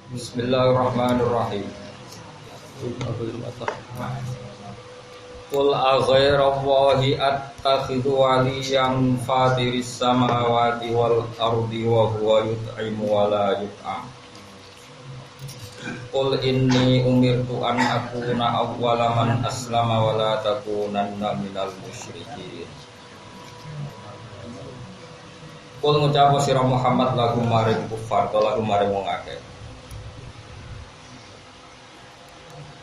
Bismillahirrahmanirrahim. Qul aghairallahi attakhidhu waliyan fatiris samawati wal ardi wa huwa yut'imu wa la yut'am. Qul inni umirtu an akuna awwala man aslama wa la takunanna minal musyrikin. Qul ngucap sira Muhammad lagu maring kufar to lagu maring wong akeh.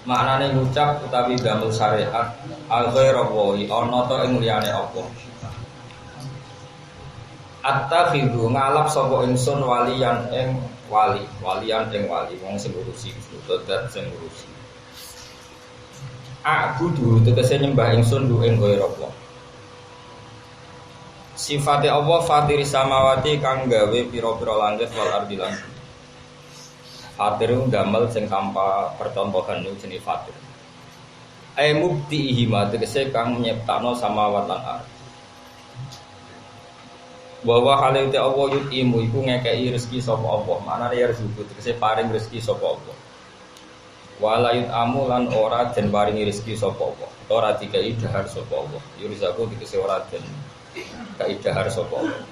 Maknane ngucap utawi damel syariat al-ghairallahi ana ta ing liyane apa. Attakhidhu ngalap sapa ingsun waliyan ing wali wong sing ngurusi dodat sing ngurusi. A'budu tegese nyembah ingsun du ing ghairallah. Sifate Allah fatiris samawati kang gawe pira-pira langit wal ardi lan fatir damel sing tanpa percontohan niku jenenge fatir. Ai mubdihi ma tegese kang nyiptakno samawat lan ardh. Wa wa halaute Allah yutimu iku ngekeki rezeki sapa Allah. Manane ya rezeki tegese paring rezeki sapa Allah. Wa la yutamu lan ora den paringi rezeki sapa Allah. Ora dikai dahar sapa Allah. Yurizaku tegese ora den kai dahar sapa Allah.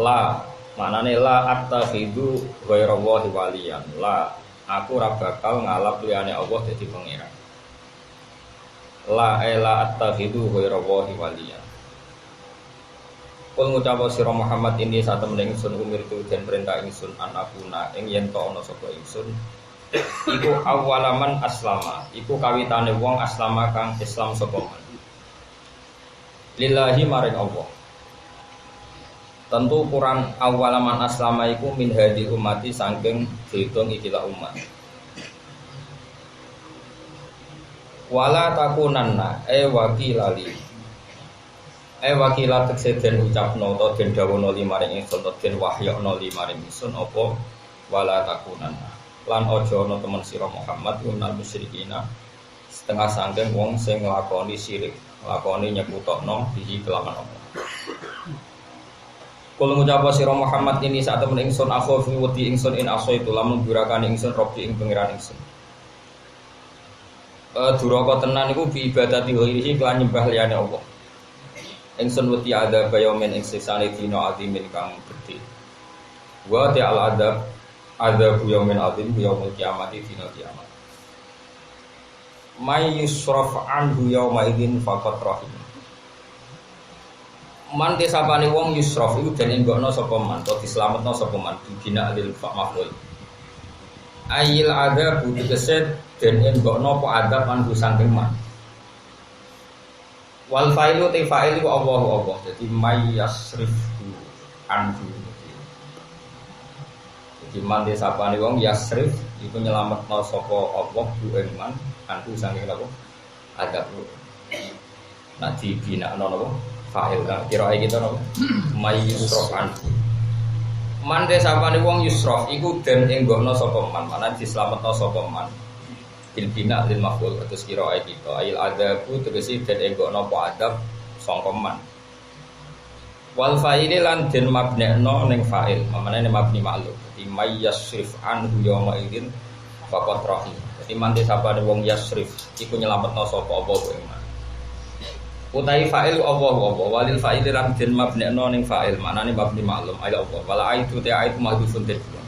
La manane la attakhidhu ghairallahi waliyan. La aku ora bakal ngalap liyane Allah dadi pangeran. La attakhidhu ghairallahi waliyan. Kul ngucap sira Muhammad ini satemene ingsun umirtu den perintah ingsun anakuna ing yen to ana sapa ingsun iku awalaman aslama iku kawitane wong aslama kang Islam sapa man. Lillahi maring Allah. Tentu ukuran awalaman aslama iku min hadi umati saking dihitung ikilah umat. Wala takunanna wakilali. Wakilat teksen ucapno to den dawono limaring ingsun to den wahyakno limaring ingsun apa wala takunanna. Lan aja ana temen sira Muhammad minal musyrikina setengah saking wong sing nglakoni syirik, nglakoni nyekutokno bihi kelawan apa. Kul ngucap sira Muhammad ini sak temen ingsun akhofi wedi ingsun in asaitu lamun durakane ingsun robbi ing pangeran ingsun. Duraka tenan iku bi ibadati ghairihi kelan nyembah liyane Allah. Ingsun wedi ada bayomen ing siksane dina azimin kang gedhe. Wa ta'al adab yaumin azim yaumul kiamati dina kiamat. May yusraf anhu yauma idzin faqat rahim. Man desapane wong yusraf iku den enggokno sapa man, to dislametno sapa man dina alil maf'ul. Ayil adab tegese den enggokno apa adab anhu saking man. Wal fa'ilu te fa'il iku Allahu Allah. Jadi may yasrifu anhu. Jadi man desapane wong yasrif iku nyelametno sapa Allah bu man anhu saking apa adab. Nah dibinakno napa fa'il kan kira iki to napa may yusraf anhu. Man desapane wong yusraf iku den enggokno sapa man, mana dislametno sapa man. Bil bina lil maf'ul terus kira ayat kita ayil adabu tegese den enggokno apa adab sangka man. Wal fa'ili lan den mabna'no ning fa'il, mamane mabni ma'lum. Dadi may yasrif anhu yauma idzin faqat rahim. Dadi man desapane wong yasrif iku nyelametno sapa apa kuwi man. Utai fa'il Allah walil fa'ili lan den mabna'no ning fa'il, manane mabni ma'lum ayat Allah. Wala aitu ta'ait mahdhufun tadbun.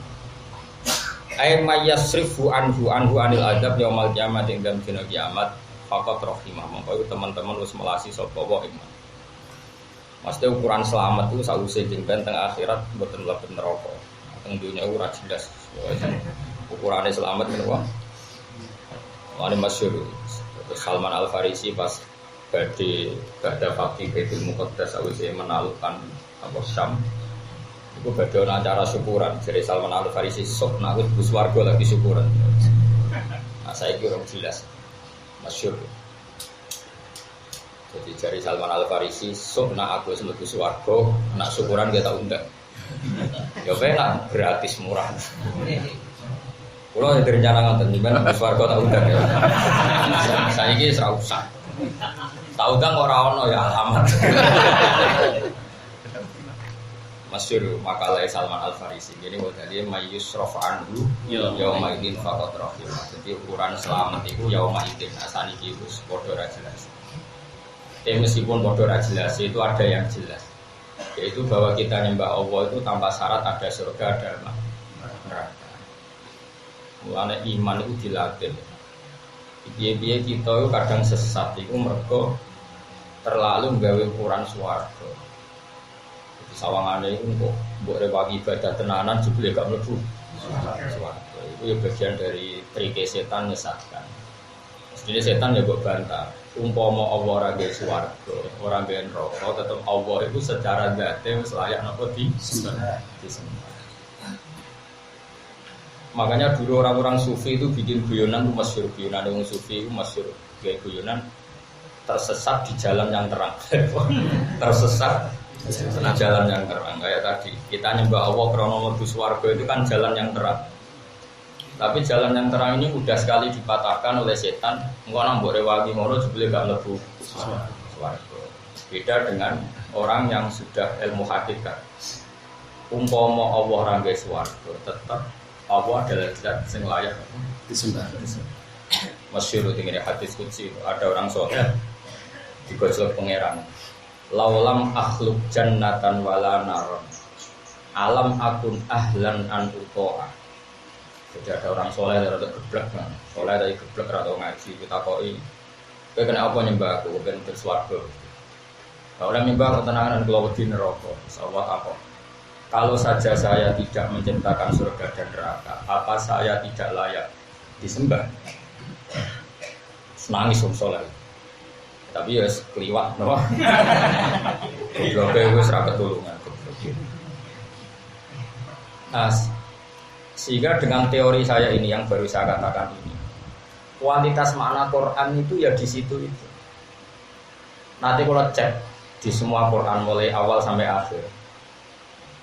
Ai mayyasrifu anhu anil adab yaumil kiamat ing dalem dina kiamat faqat rahimah mongko iku teman-teman wis melasi sapa wae iman. Mesti ukuran selamat itu sausé jeng ben teng akhirat mboten mlebu neraka. Teng dunya ora jelas. Ukurane selamat menapa? Wani masyhur. Salman Al Farisi pas badhe fakih Baitul Muqaddas sausé menaklukkan apa Syam. Iku badhe ana acara syukuran jare Salman Al Farisi sok nak wis bus warga lagi syukuran. Nah saiki ora jelas. Masyhur. Jadi jare Salman Al Farisi sok nak aku wis mlebu swarga, nak syukuran kita undang. Ya penak gratis murah. Kulo direncana ngoten nyimpen bus warga tak undang ya. Saiki wis ora usah. Tak undang ora ono ya alamat. masyhur makalah Salman Al Farisi. Jadi tadi mayyusraf anhu yauma idzin faqat rahim. Jadi ukuran selamat itu yauma idzin asani iki wis padha ra jelas. Meskipun padha ra jelas itu ada yang jelas. Yaitu bahwa kita nyembah Allah itu tanpa syarat ada surga ada neraka. Mulane iman itu dilatih. Piye-piye kita itu kadang sesat itu mergo terlalu nggawe ukuran swarga. Jadi sawangane iku kok mbok rewagi ibadah tenanan jebule gak mlebu swarga. Itu ya bagian dari trike setan nyesatkan. Mestine setan ya mbok bantah. Umpama Allah ora nggih swarga, ora nggih neraka, tetep Allah itu secara zate wis layak napa disembah. Makanya dulu orang-orang sufi itu bikin guyonan itu masyhur, guyonan orang sufi itu masyhur, kayak guyonan tersesat di jalan yang terang. Tersesat di jalan yang terang kayak tadi. Kita nyembah Allah karena mlebu swarga itu kan jalan yang terang. Tapi jalan yang terang ini mudah sekali dipatahkan oleh setan. Engko nang mbok rewangi ngono jebule gak mlebu swarga. Beda dengan orang yang sudah ilmu hakikat. Umpama Allah ora nggih swarga, tetap Allah adalah zat sing layak disembah. Masyhur dengan hadis qudsi ada orang soleh digojlok pangeran. Laulam akhluk jannatan wala naron. Alam akun ahlan an utoa. Jadi ada orang soleh yang rada geblek kan. Soleh dari geblek rada ngaji kita koi. Kowe kena apa nyembah aku ben berswarga. Kalau orang nyembah ketenangan kula wedi neraka. Insyaallah apa? Kalau saja saya tidak menciptakan surga dan neraka, apa saya tidak layak disembah? Nangis soleh. Tapi ya keliwat, no? Goblok wis ra ketulungan. Nah, sehingga dengan teori saya ini yang baru saya katakan ini, kualitas makna Quran itu ya di situ itu. Nanti kalau cek di semua Quran mulai awal sampai akhir.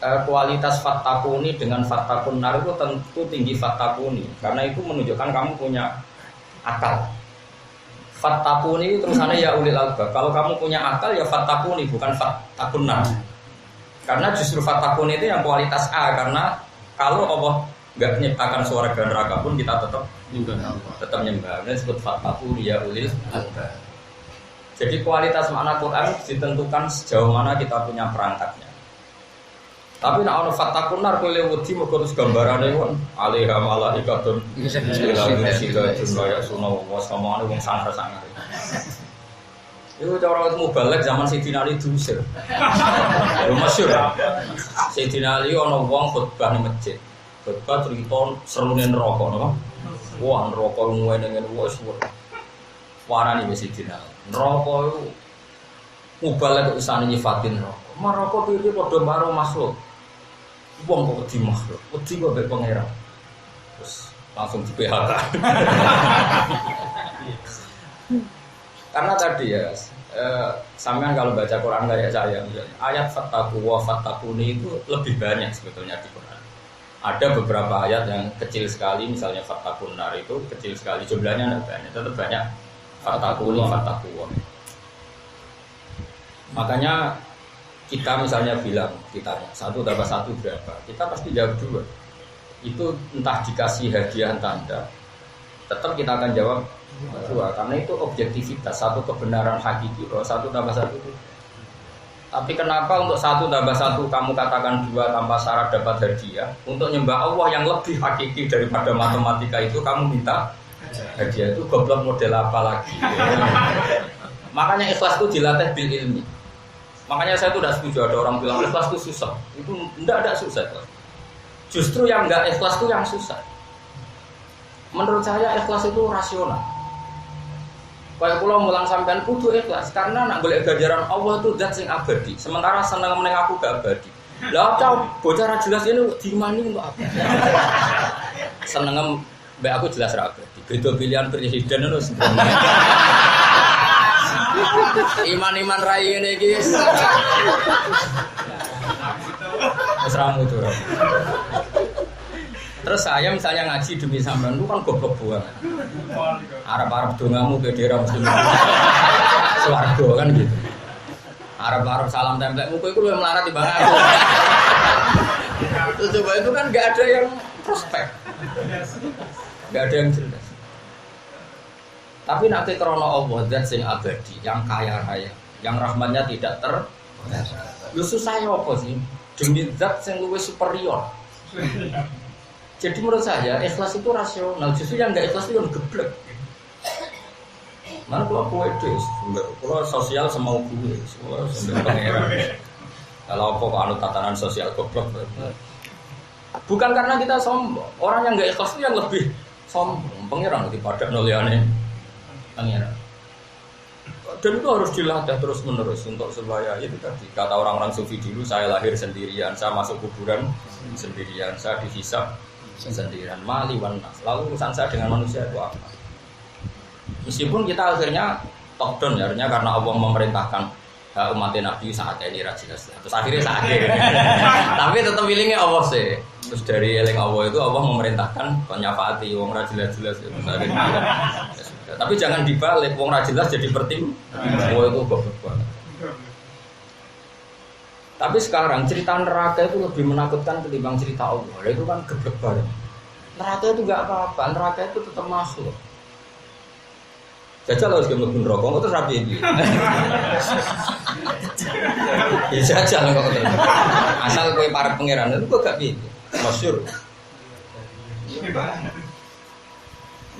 Kualitas fattakuni dengan fattakun nar itu tentu tinggi fattakuni karena itu menunjukkan kamu punya akal. Fattakuni terusannya ya ulil albab. Kalau kamu punya akal ya fattakuni bukan fattakun nar. Karena justru fattakuni itu yang kualitas A karena kalau Allah nggak menciptakan surga dan neraka pun kita tetap nyembah. Ini disebut fattakuni ya ulil albab. Jadi kualitas makna Quran ditentukan sejauh mana kita punya perangkatnya. Tapi nek ana fatakun nar kowe wedi mergo terus gambarane won alaiha malaikatun ila sila jumlah sunnah wa samane wong sangar-sangar. Iku cara mubalek zaman Sayyidina Ali diusir. Lho masyhur. Sayyidina Ali ana wong khutbah ning masjid. Khutbah cerita serune neraka napa? Wah neraka ngene-ngene wis warani wis Sayyidina. Neraka iku mubalek kok isane nyifatin neraka. Neraka piye padha karo makhluk. Wong kok wedi makhluk, wedi kok mbek pangeran. Terus langsung di PHK. Karena tadi ya, sampean kalau baca Quran kayak saya, ayat fattaku wa fattakuni itu lebih banyak sebetulnya di Quran. Ada beberapa ayat yang kecil sekali, misalnya fattakun nar itu kecil sekali, jumlahnya tidak banyak, tetap banyak fattakuni, fattaku wa. Makanya kita misalnya bilang, kita 1 tambah 1 berapa? Kita pasti jawab 2. Itu entah dikasih hadiah tanda, tetap kita akan jawab 2. Karena itu objektivitas, satu kebenaran hakiki bahwa 1 tambah 1 itu. Tapi kenapa untuk 1 tambah 1 kamu katakan 2 tanpa syarat dapat hadiah? Untuk nyembah Allah yang lebih hakiki daripada matematika itu kamu minta hadiah. Itu goblok model apa lagi? Makanya ikhlas itu dilatih bil ilmi. Makanya saya itu tidak setuju ada orang bilang ikhlas itu susah. Itu tidak susah. Justru yang enggak ikhlas itu yang susah. Menurut saya ikhlas itu rasional. Kayak pulau mulang sampean kudu ikhlas karena nak golek ganjaran Allah itu zat sing abadi. Sementara seneng meneng aku gak abadi. Lah tau bocah jelas ini dimani untuk apa? Seneng mbek aku jelas ra abadi. Beda pilihan presiden itu sebenarnya. Iman-iman rai ini guys. Mesramu tuh. Terus saya misalnya ngaji demi sampean itu kan goblok banget. Arab-arab dongamu ke daerah muslim. Swarga kan gitu. Arab salam tempel muka itu lu yang melarat di bawah aku. Terus coba itu kan nggak ada yang prospek, nggak ada yang jelas. Tapi nanti krono Allah dan sing abadi, yang kaya raya, yang rahmatnya tidak lu susah ya apa sih? Demi zat yang luwih superior. Jadi menurut saya ikhlas itu rasional, justru yang nggak ikhlas itu yang geblek. Mana kalau poetis, kalau sosial semau gue, semua sambil pangeran. Kalau apa anu tatanan sosial goblok. Bukan karena kita sombong, orang yang nggak ikhlas itu yang lebih sombong. Pangeran daripada noliane pangeran. Dan itu harus dilatih terus menerus untuk supaya itu tadi kata orang-orang sufi dulu, saya lahir sendirian, saya masuk kuburan sendirian, saya dihisab sendirian, mali wan nas. Lalu urusan saya dengan manusia itu apa? Meskipun kita akhirnya top down ya, karena Allah memerintahkan umat Nabi saat ini jelas. Terus akhirnya tapi tetap pilihnya Allah sih. Terus dari eling Allah itu Allah memerintahkan penyafaati wong ra jelas-jelas itu tapi jangan dibalik, wong ra jelas jadi bertim. Oh itu goblok banget. Tapi sekarang cerita neraka itu lebih menakutkan ketimbang cerita Allah. Itu kan geblek banget. Neraka itu enggak apa-apa, neraka itu tetap makhluk. Jajal harus mlebu neraka, kok terus rapi iki. Ya jajal kok terus. Asal kowe para pangeran itu kok gak piye. Masyhur.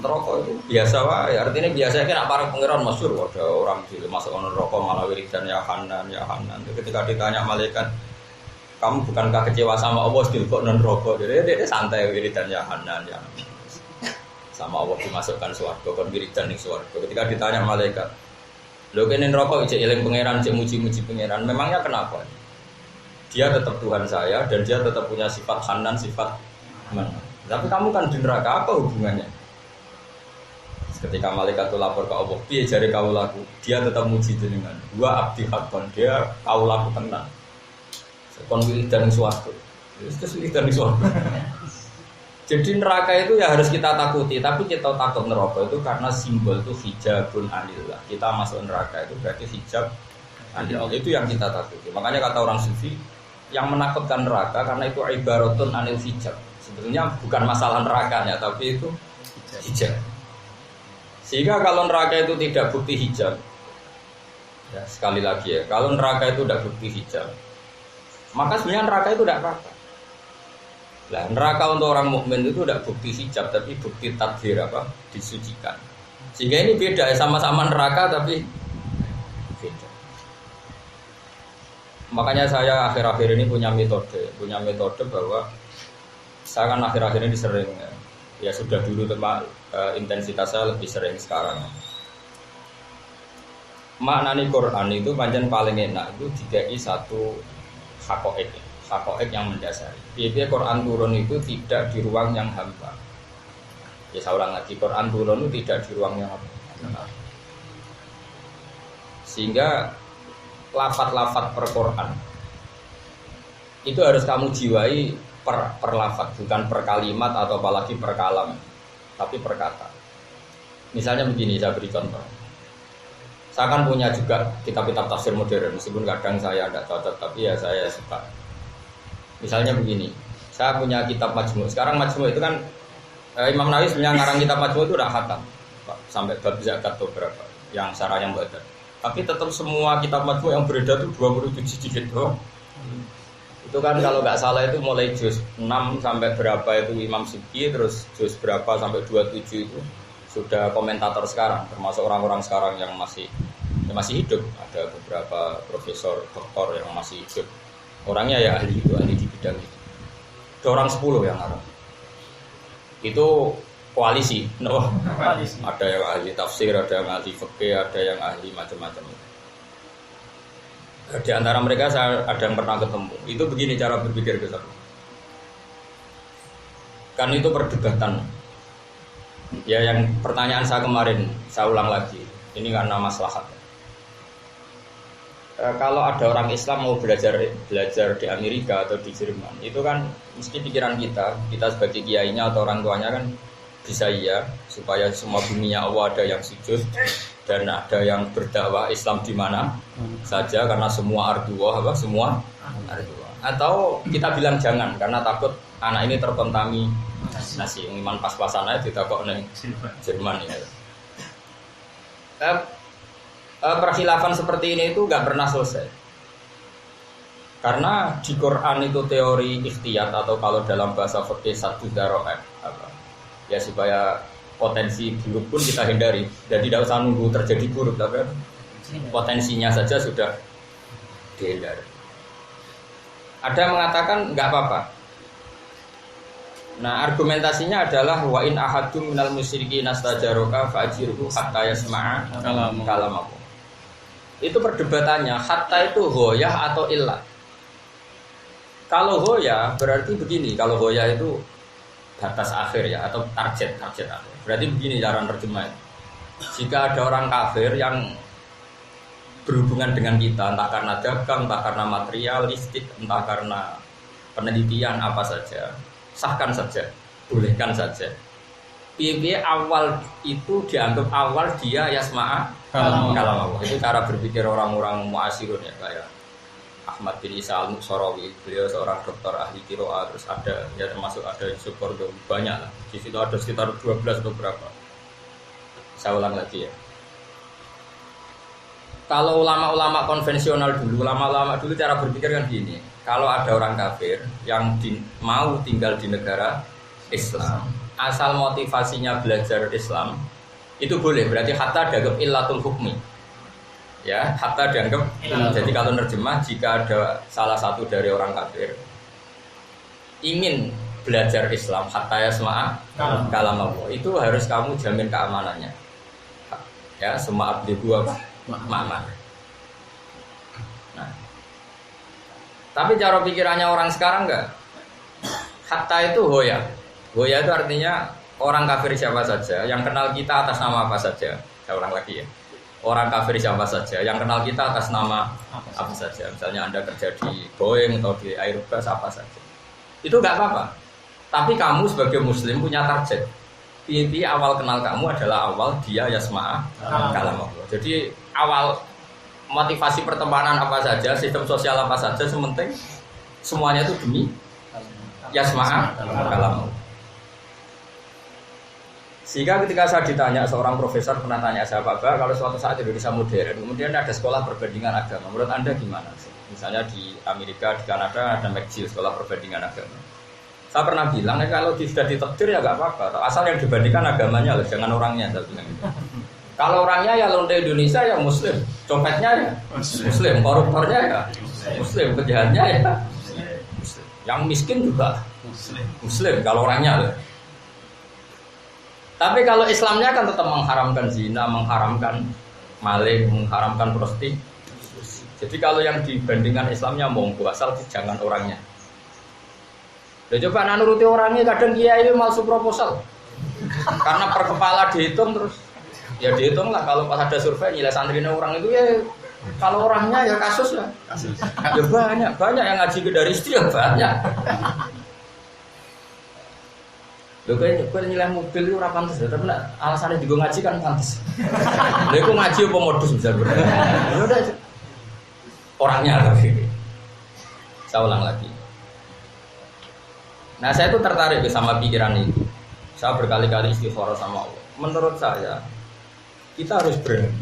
Neraka itu biasa wae, artinya biasa kan para pangeran masyhur ada orang di masuk neraka malah wiridan ya Hanan ya Hanan. Ketika ditanya malaikat, kamu bukankah kecewa sama Allah still kok neraka? Jadi dia santai wiridan ya Hanan ya. Sama Allah dimasukkan swarga kon wiridan ning swarga. Ketika ditanya malaikat, lho kene neraka ijek eling pangeran, ijek muji-muji pangeran. Memangnya kenapa? Dia tetap Tuhan saya dan dia tetap punya sifat Hanan, sifat Rahman. Tapi kamu kan di neraka, apa hubungannya? Ketika malaikat itu lapor ke Allah, piye jare kaulaku? Dia tetap muji jenengan. Wa abdi hakon, dia kaulaku tenan. Kon wiridan ning swarga. Terus wiridan ning swarga. Jadi neraka itu ya harus kita takuti, tapi kita takut neraka itu karena simbol itu hijabun anillah. Kita masuk neraka itu berarti hijab anillah, itu yang kita takuti. Makanya kata orang sufi, yang menakutkan neraka karena itu ibaratun anil hijab. Sebetulnya bukan masalah nerakanya, tapi itu hijab. Sehingga kalau neraka itu tidak bukti hijab, ya sekali lagi ya, kalau neraka itu tidak bukti hijab, maka sebenarnya neraka itu tidak apa-apa. Nah, neraka untuk orang mukmin itu tidak bukti hijab, tapi bukti tadhir apa? Disucikan. Sehingga ini beda, sama-sama neraka tapi beda. Makanya saya akhir-akhir ini punya metode bahwa saya kan akhir-akhir ini sering ya sudah dulu tema intensitas saya lebih sering sekarang. Maknani Quran itu pancen paling enak itu dikai satu hakoek yang mendasari. Biasanya Quran turun itu tidak di ruang yang hampa. Ya saya ulang lagi, Quran turun itu tidak di ruang yang hampa. Sehingga lafat-lafat per Quran itu harus kamu jiwai per lafat, bukan per kalimat atau apalagi per kalam, tapi per kata. Misalnya begini, saya beri contoh. Saya kan punya juga kitab-kitab tafsir modern, meskipun kadang saya tidak cocok, tapi ya saya suka. Misalnya begini, saya punya kitab Majmu'. Sekarang Majmu' itu kan Imam Nawawi sebenarnya ngarang kitab Majmu' itu udah khatam sampai bab zakat beberapa yang syarah yang badan. Tapi tetap semua kitab Majmu' yang beredar itu 27 jilid doang. Itu kan kalau nggak salah itu mulai juz 6 sampai berapa itu Imam Subki, terus juz berapa sampai 27 itu sudah komentator sekarang, termasuk orang-orang sekarang yang masih hidup. Ada beberapa profesor, doktor yang masih hidup. Orangnya ya ahli di bidang itu. Ada orang 10 yang ngarang. Itu koalisi, no? Ada yang ahli tafsir, ada yang ahli fikih, ada yang ahli macam-macam. Di antara mereka saya ada yang pernah ketemu. Itu begini cara berpikir kita. Kan itu perdebatan. Ya yang pertanyaan saya kemarin, saya ulang lagi. Ini karena maslahat. Kalau ada orang Islam mau belajar di Amerika atau di Jerman, itu kan mesti pikiran kita sebagai kiainya atau orang tuanya kan bisa iya supaya semua dunia Allah ada yang sujud dan ada yang berdakwah Islam di mana saja karena semua ardullah apa semua ardullah. Atau kita bilang jangan karena takut anak ini terkontaminasi iman pas-pasan aja ditakok ning Jerman ya. Perkhilafan seperti ini itu nggak pernah selesai karena di Quran itu teori ikhtiyat atau kalau dalam bahasa fikih satu daro'at ya supaya potensi buruk pun kita hindari dan tidak usah nunggu terjadi buruk tapi potensinya saja sudah dihindari. Ada yang mengatakan nggak apa-apa. Nah argumentasinya adalah wa in ahadum minal musyrikin nastajaroka fa'jirhu hatta yasma'a kalamahu. Itu perdebatannya hatta itu hoyah atau illah. Kalau hoyah berarti begini, kalau hoyah itu batas akhir ya atau target akhir. Berarti begini cara terjemah. Jika ada orang kafir yang berhubungan dengan kita entah karena dagang, entah karena materialistik, entah karena penelitian apa saja, sahkan saja, bolehkan saja. Piye awal itu dianggap awal dia yasma'a kalam. Itu cara berpikir orang-orang mu'asirun ya kayak Ahmad bin Isa al-Muqsarawi, beliau seorang dokter ahli qiraah, terus ada ya termasuk ada Yusuf Qaradawi, banyak lah. Di situ ada sekitar 12 atau berapa. Saya ulang lagi ya. Kalau ulama-ulama konvensional dulu, ulama-ulama dulu cara berpikir kan gini. Kalau ada orang kafir yang mau tinggal di negara Islam, asal motivasinya belajar Islam, itu boleh. Berarti hatta dianggap illatul hukmi. Ya, hatta dianggap. Jadi kalau nerjemah, jika ada salah satu dari orang kafir ingin belajar Islam, hatta yasma'a kalam Allah, itu harus kamu jamin keamanannya. Ya, semua abdi gua makna. Nah, tapi cara pikirannya orang sekarang enggak. Hatta itu hoya. Hoya itu artinya orang kafir siapa saja yang kenal kita atas nama apa saja. Saya ulang lagi ya. Orang kafir siapa saja yang kenal kita atas nama apa saja. Misalnya Anda kerja di Boeing atau di Airbus apa saja. Itu enggak apa-apa. Tapi kamu sebagai muslim punya target. Piye awal kenal kamu adalah awal dia yasma'a kalam Allah. Jadi awal motivasi pertemanan apa saja, sistem sosial apa saja, sementing semuanya itu demi yasma'a kalam Allah. Sehingga ketika saya ditanya, seorang profesor pernah tanya saya, Pak, kalau suatu saat Indonesia modern, kemudian ada sekolah perbandingan agama, menurut Anda gimana? Misalnya di Amerika, di Kanada ada McGill, sekolah perbandingan agama. Saya pernah bilang, ya kalau sudah ditakdir ya nggak apa-apa, asal yang dibandingkan agamanya loh, jangan orangnya. Saya bilang. Kalau orangnya ya lonte Indonesia ya Muslim, copetnya ya Muslim, koruptornya ya Muslim, penjahatnya ya Muslim. Yang miskin juga Muslim kalau orangnya loh. Tapi kalau Islamnya kan tetap mengharamkan zina, mengharamkan maling, mengharamkan prostitusi. Jadi kalau yang dibandingkan Islamnya monggo, asal jangan orangnya. Ya coba nuruti orangnya, kadang kiai masuk proposal. Karena per kepala dihitung terus. Ya dihitung lah kalau pas ada survei nilai santrinya orang itu ya kalau orangnya ya kasus lah. Ya banyak yang ngaji ke dari istri ya banyak. Lho kok nilai mobil itu ora pantes, tapi alasannya juga ngaji kan pantes. Lha iku ngaji apa modus bisa bener. Ya udah orangnya tapi. Saya ulang lagi. Nah, saya itu tertarik sama pikiran itu. Saya berkali-kali istikharah sama Allah. Menurut saya kita harus berani.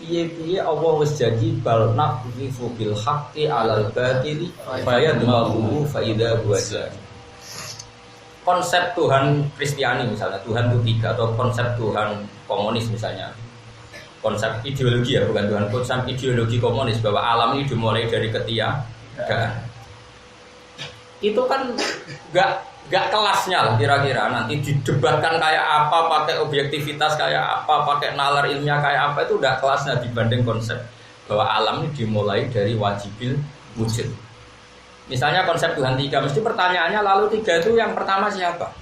Piye-piye Allah wis janji bal naqdhifu bil haqqi 'alal batili fa yadmaghu fa idza huwa jahil. Konsep Tuhan Kristiani misalnya, Tuhan itu tiga, atau konsep Tuhan komunis misalnya, konsep ideologi ya, bukan Tuhan, konsep ideologi komunis bahwa alam ini dimulai dari ketiadaan. Itu kan nggak kelasnya lah kira-kira, nanti didebatkan kayak apa, pakai objektivitas kayak apa, pakai nalar ilmiah kayak apa, itu udah kelasnya dibanding konsep bahwa alam ini dimulai dari wajibil wujud. Misalnya konsep Tuhan tiga, mesti pertanyaannya lalu tiga itu yang pertama siapa?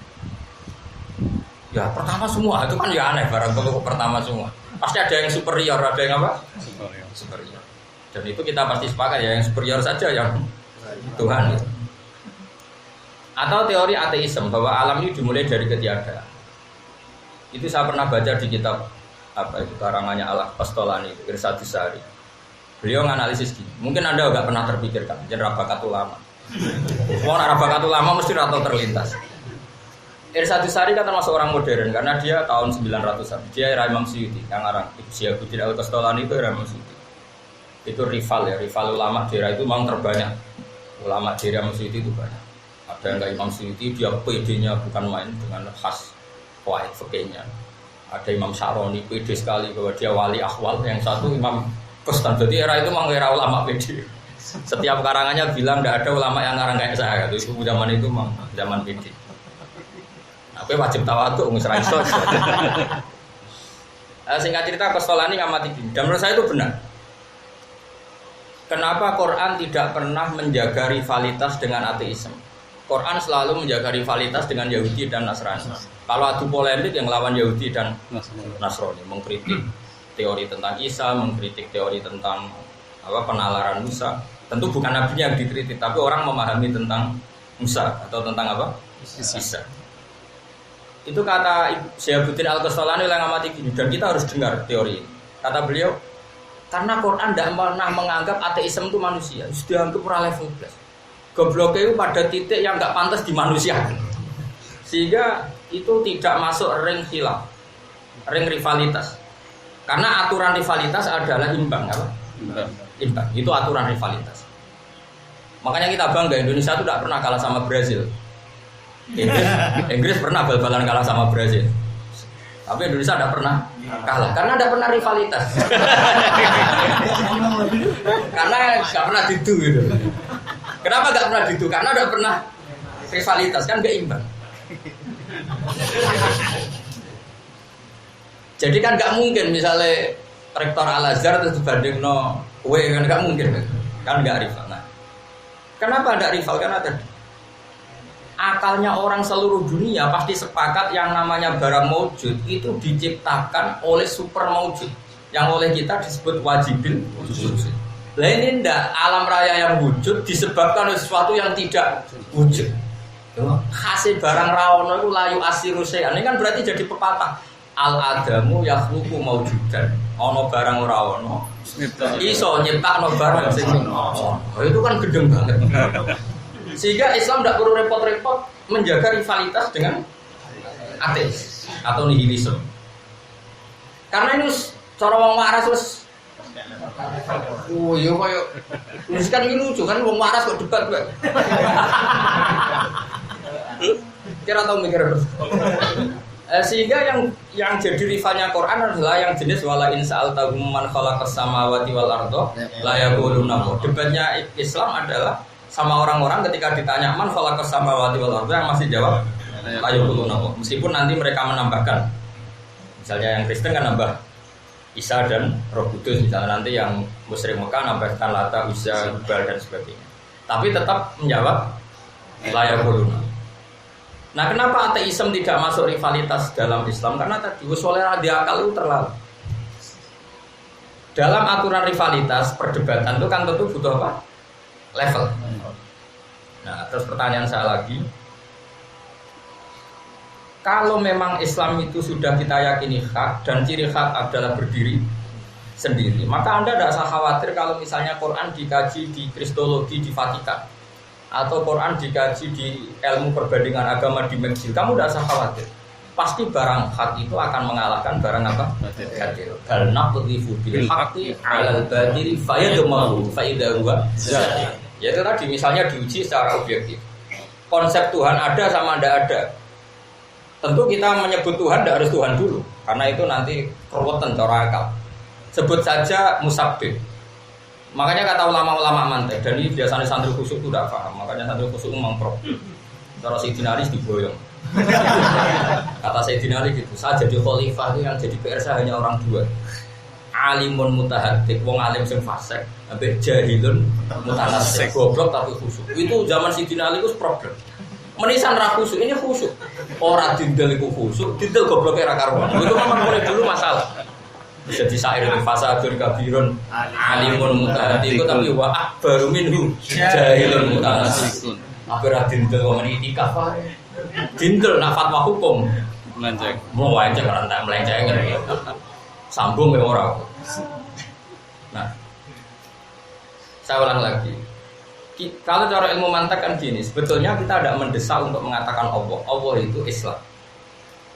Ya pertama semua, itu kan ya aneh barang kalau pertama semua. Pasti ada yang superior, ada yang apa? Superior. Dan itu kita pasti sepakat ya, yang superior saja yang Tuhan itu. Atau teori ateisme bahwa alam ini dimulai dari ketiadaan. Itu saya pernah baca di kitab apa itu karangannya Al-Qastolani, Irsyadus Sari. Beliau menganalisis gini. Mungkin Anda enggak pernah terpikirkan, jeneng bakat ulama. Wong ora bakat ulama mesti ora terlintas. Irsyadus Sari kan termasuk orang modern karena dia tahun 900-an. Dia era Imam Suyuti, yang arang Syihabuddin Al-Qastolani itu era Imam Suyuti. Itu rival ulama daerah itu memang terbanyak. Ulama daerah Imam Suyuti itu banyak. Ada yang kayak Imam Suyuti, dia PD-nya bukan main dengan khas kuat fikihnya. Ada Imam Syaroni, PD sekali bahwa dia wali akhwal. Yang satu Imam Kustan. Jadi era itu memang era ulama PD. Setiap karangannya bilang tidak ada ulama yang ngarang kayak saya. Itu zaman itu memang zaman PD. Aku wajib tawadhu ngisra iso. Singkat cerita Qastolani ngamati gini. Dan menurut saya itu benar. Kenapa Quran tidak pernah menjaga rivalitas dengan ateisme? Quran selalu menjaga rivalitas dengan Yahudi dan Nasrani. Kalau adu polemik yang lawan Yahudi dan Nasrani, mengkritik teori tentang Isa, mengkritik teori tentang penalaran Musa. Tentu bukan nabinya yang dikritik, tapi orang memahami tentang Musa atau tentang Isa. Itu kata Syihabuddin Al-Qastolani yang ngamati gini, dan kita harus dengar teori ini. Kata beliau, karena Quran tidak pernah menganggap ateisme itu manusia, sudah dianggap ora level plus. Gobloknya itu pada titik yang nggak pantas di manusia, sehingga itu tidak masuk ring khilaf, ring rivalitas. Karena aturan rivalitas adalah imbang, apa? Imbang. Itu aturan rivalitas. Makanya kita bangga Indonesia itu tidak pernah kalah sama Brazil. Inggris pernah bal-balan kalah sama Brazil. Tapi Indonesia tidak pernah kalah karena tidak pernah rivalitas. Karena nggak pernah didu gitu. Kenapa nggak pernah didu? Karena tidak pernah rivalitas, kan nggak imbang. Jadi kan nggak mungkin misalnya rektor Al-Azhar terus dibanding kan nggak mungkin kan nggak rival. Nah, kenapa nggak rival? Karena tadi akalnya orang seluruh dunia pasti sepakat yang namanya barang maujud itu diciptakan oleh super maujud yang oleh kita disebut wajibil wujud. Lah ini ndak alam raya yang wujud disebabkan oleh sesuatu yang tidak wujud. Hasil barang rawono itu layu asiru sayan. Ini kan berarti jadi pepatah. Al adamu yakhluqu maujudan. Ono barang ora ono. Iso nyiptakno barang sing ono. Itu kan gedeng banget. Sehingga Islam tidak perlu repot-repot menjaga rivalitas dengan ateis atau nihilisme. Karena ini cara wong waras wis oh iya koyo wis kan iki lucu kan wong waras kok debat kok. Kira tahu mikir. Sehingga yang jadi rivalnya Quran adalah yang jenis wala in sa'altahum man khalaqas samawati wal arda la yaquluna. Debatnya Islam adalah sama orang-orang ketika ditanya man khalaqas samawati wal arda yang masih jawab la yaquluna. Meskipun nanti mereka menambahkan. Misalnya yang Kristen kan nambah Isa dan Roh Kudus, misalnya nanti yang musyrik Mekah nambahkan Lata, Uzza, Hubal dan sebagainya. Tapi tetap menjawab la yaquluna. Nah, kenapa ateisme tidak masuk rivalitas dalam Islam? Karena tadi usulnya di akal itu terlalu. Dalam aturan rivalitas perdebatan itu kan tentu butuh apa? Level. Nah, terus pertanyaan saya lagi, kalau memang Islam itu sudah kita yakini hak dan ciri hak adalah berdiri sendiri, maka Anda tidak usah khawatir kalau misalnya Quran dikaji di Kristologi di Vatikan atau Quran dikaji di ilmu perbandingan agama di Mesir, kamu tidak usah khawatir. Pasti barang hak itu akan mengalahkan barang apa? Batil. Bal naqdhifu bil haqqi 'alal batili fayadmahu fa idza huwa zahir. Ya itu tadi misalnya diuji secara objektif. Konsep Tuhan ada sama tidak ada. Tentu kita menyebut Tuhan tidak harus Tuhan dulu, karena itu nanti keruwetan cara akal. Sebut saja musabbih. Makanya kata ulama-ulama mantek, dan ini biasanya santri khusyuk itu tidak paham. Makanya santri khusyuk memang pro. Cara Sayyidina Ali diboyong. Kata Sayyidina Ali gitu, saya jadi khalifah itu yang jadi PR saya hanya orang dua. Alimun mutahaddits, wong alim sing fasik, ambek jahilun mutanasik, goblok tapi khusyuk. Itu zaman Sayyidina Ali itu problem. Menisan ra khusyuk, ini khusyuk. Ora dindel iku khusyuk, dindel gobloke ra karuan. Itu memang mulai dulu masalah. Jadi syair fasadun kabirun alimun mutahaddi itu tapi wa akbaru minhu jahilun mutanasik. Apa ra dintel wong itikaf wae. Dintel nak fatwa hukum. Melenceng. Mau melenceng kan tak melenceng ya. Sambung ya ora. Nah. Saya ulang lagi. Kalau cara ilmu mantek kan gini, sebetulnya kita tidak mendesak untuk mengatakan Allah. Allah itu Islam.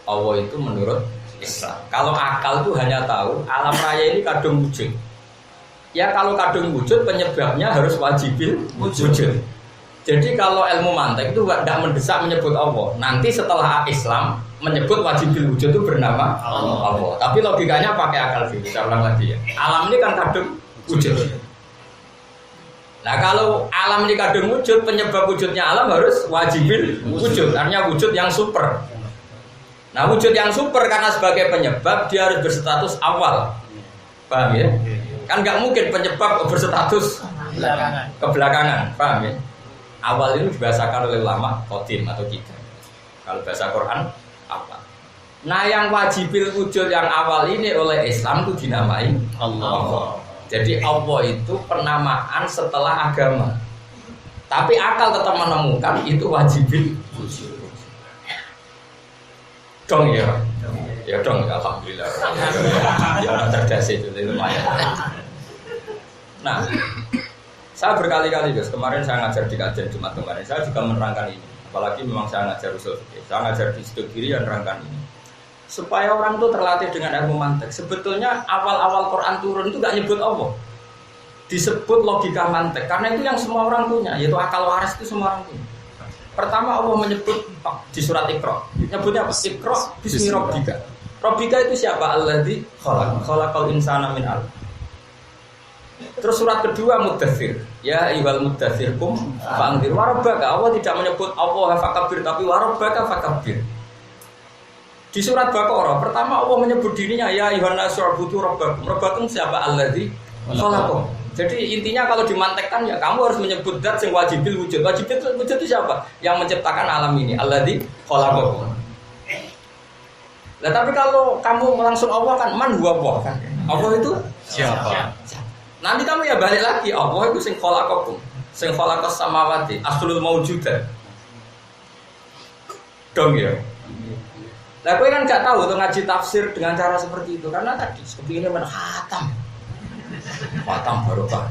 Allah itu menurut Islam. Kalau akal itu hanya tahu alam raya ini kadung wujud. Ya kalau kadung wujud penyebabnya harus wajibil wujud. Jadi kalau ilmu mantek itu tidak mendesak menyebut Allah. Nanti setelah Islam menyebut wajibil wujud itu bernama Allah. Tapi logikanya pakai akal dulu. Saya ulang lagi ya. Alam ini kan kadung wujud. Nah kalau alam ini kadung wujud, penyebab wujudnya alam harus wajibil wujud. Artinya wujud yang super. Nah wujud yang super karena sebagai penyebab dia harus berstatus awal. Paham ya? Kan nggak mungkin penyebab berstatus kebelakangan. Paham ya? Awal ini dibahasakan oleh ulama qadim atau kita. Kalau bahasa Quran apa? Nah yang wajibil wujud yang awal ini oleh Islam itu dinamai Allah. Jadi Allah itu penamaan setelah agama. Tapi akal tetap menemukan itu wajibil wujud. Dong ya. Ya dong, alhamdulillah. Ya orang cerdas itu lumayan. Nah, saya berkali-kali guys, kemarin saya ngajar di kajian Jumat kemarin, saya juga menerangkan ini. Apalagi memang saya ngajar usul fikih, saya ngajar di situ kiri dan menerangkan ini. Supaya orang itu terlatih dengan ilmu mantek. Sebetulnya awal-awal Quran turun itu gak nyebut Allah. Disebut logika mantek. Karena itu yang semua orang punya, yaitu akal waras itu semua orang punya. Pertama Allah menyebut di surat Iqra. Nyebutnya apa? Iqra bismi rabbika. Rabbika itu siapa? Alladzi khalaqal insana min 'alaq. Terus surat kedua Muddatsir. Ya ayyuhal muddatsir qum fa'anzir wa rabbaka. Allah tidak menyebut Allah fakabbir tapi wa rabbaka fakabbir. Di surat Baqarah pertama Allah menyebut dirinya ya ayyuhan nasu ubudu rabbakum. Rabbakum siapa? Alladzi khalaqakum. Jadi intinya kalau dimantekkan ya kamu harus menyebut zat yang wajibil wujud. Wajibil wujud itu siapa? Yang menciptakan alam ini. Alladzi khalaqakum. Nah tapi kalau kamu langsung Allah kan man huwa Allah kan. Allah itu Siapa? Nanti kamu ya balik lagi Allah itu sing khalaqakum, sing khalaqas samawati, aslul maujudat. Dong ya. Nah, gue kan nggak tahu tuh ngaji tafsir dengan cara seperti itu karena tadi seperti ini khatam barokah.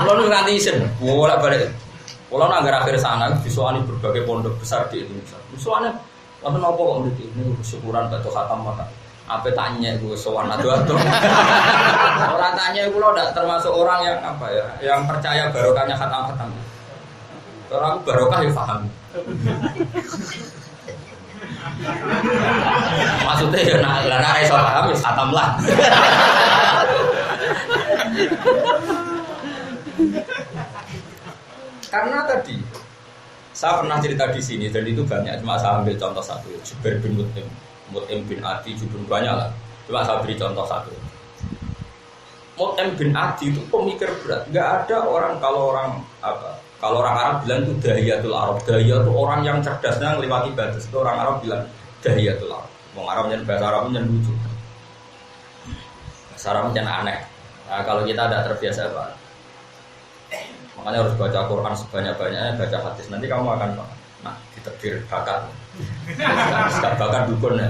Mulai nganti isin, bolak balik. Kalau nanggar akhir sana, visualnya berbagai pondok besar di Indonesia. Visualnya, wonten apa kok ini syukuran batu khatam maka. Apa tanya gue sowan adu-adu. Orang tanya gue lo tidak termasuk orang yang apa ya, yang percaya barokahnya khatam-khatam. Orang barokah ya paham. Maksudnya ya nak iso paham ya khatam lah. Karena tadi saya pernah cerita di sini dan itu banyak, cuma saya ambil contoh satu, Jubair bin Mut'im bin Adi, Jubair banyak lah. Cuma saya beri contoh satu. Mut'im bin Adi itu pemikir berat. Nggak ada orang kalau orang Arab bilang itu dahiyatul Arab. Dahiyah itu orang yang cerdasnya melewati batas. Itu orang Arab bilang dahiyatul Arab. Orang Arab yang bahasa Arab yang lucu. Bahasa Arab yang aneh. Nah, kalau kita tidak terbiasa Pak. Makanya harus baca Quran sebanyak-banyaknya, baca hadis. Nanti kamu akan Pak. Nah, diterbir bakat. Gak bakat dukun ya.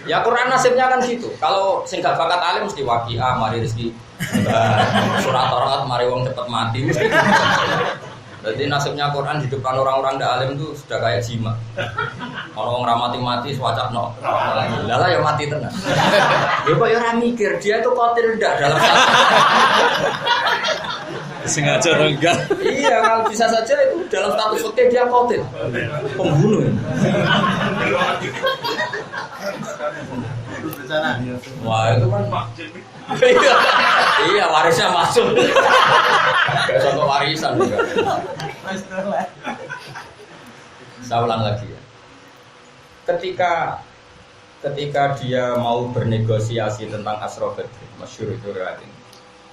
Ya Quran nasibnya kan situ. Kalau sing gak bakat alim mesti waqiah, mari rezeki. Surat Torat mari wong cepet mati. Jadi nasibnya Quran di depan orang-orang ndak alim itu sudah kayak jima. Kalau orang mati-mati swacakno. Lah ya mati tenan. Ya kok ya ora mikir dia itu qatil ndak dalam Sengaja enggak. Iya, kalau bisa saja itu dalam status fikih dia qatil. Pembunuh. Wah, itu kan iya, warisnya masuk. Kayak contoh warisan juga. Saya ulang lagi ya. Ketika dia mau bernegosiasi tentang Asra Badr, masyhur itu riwayat ini.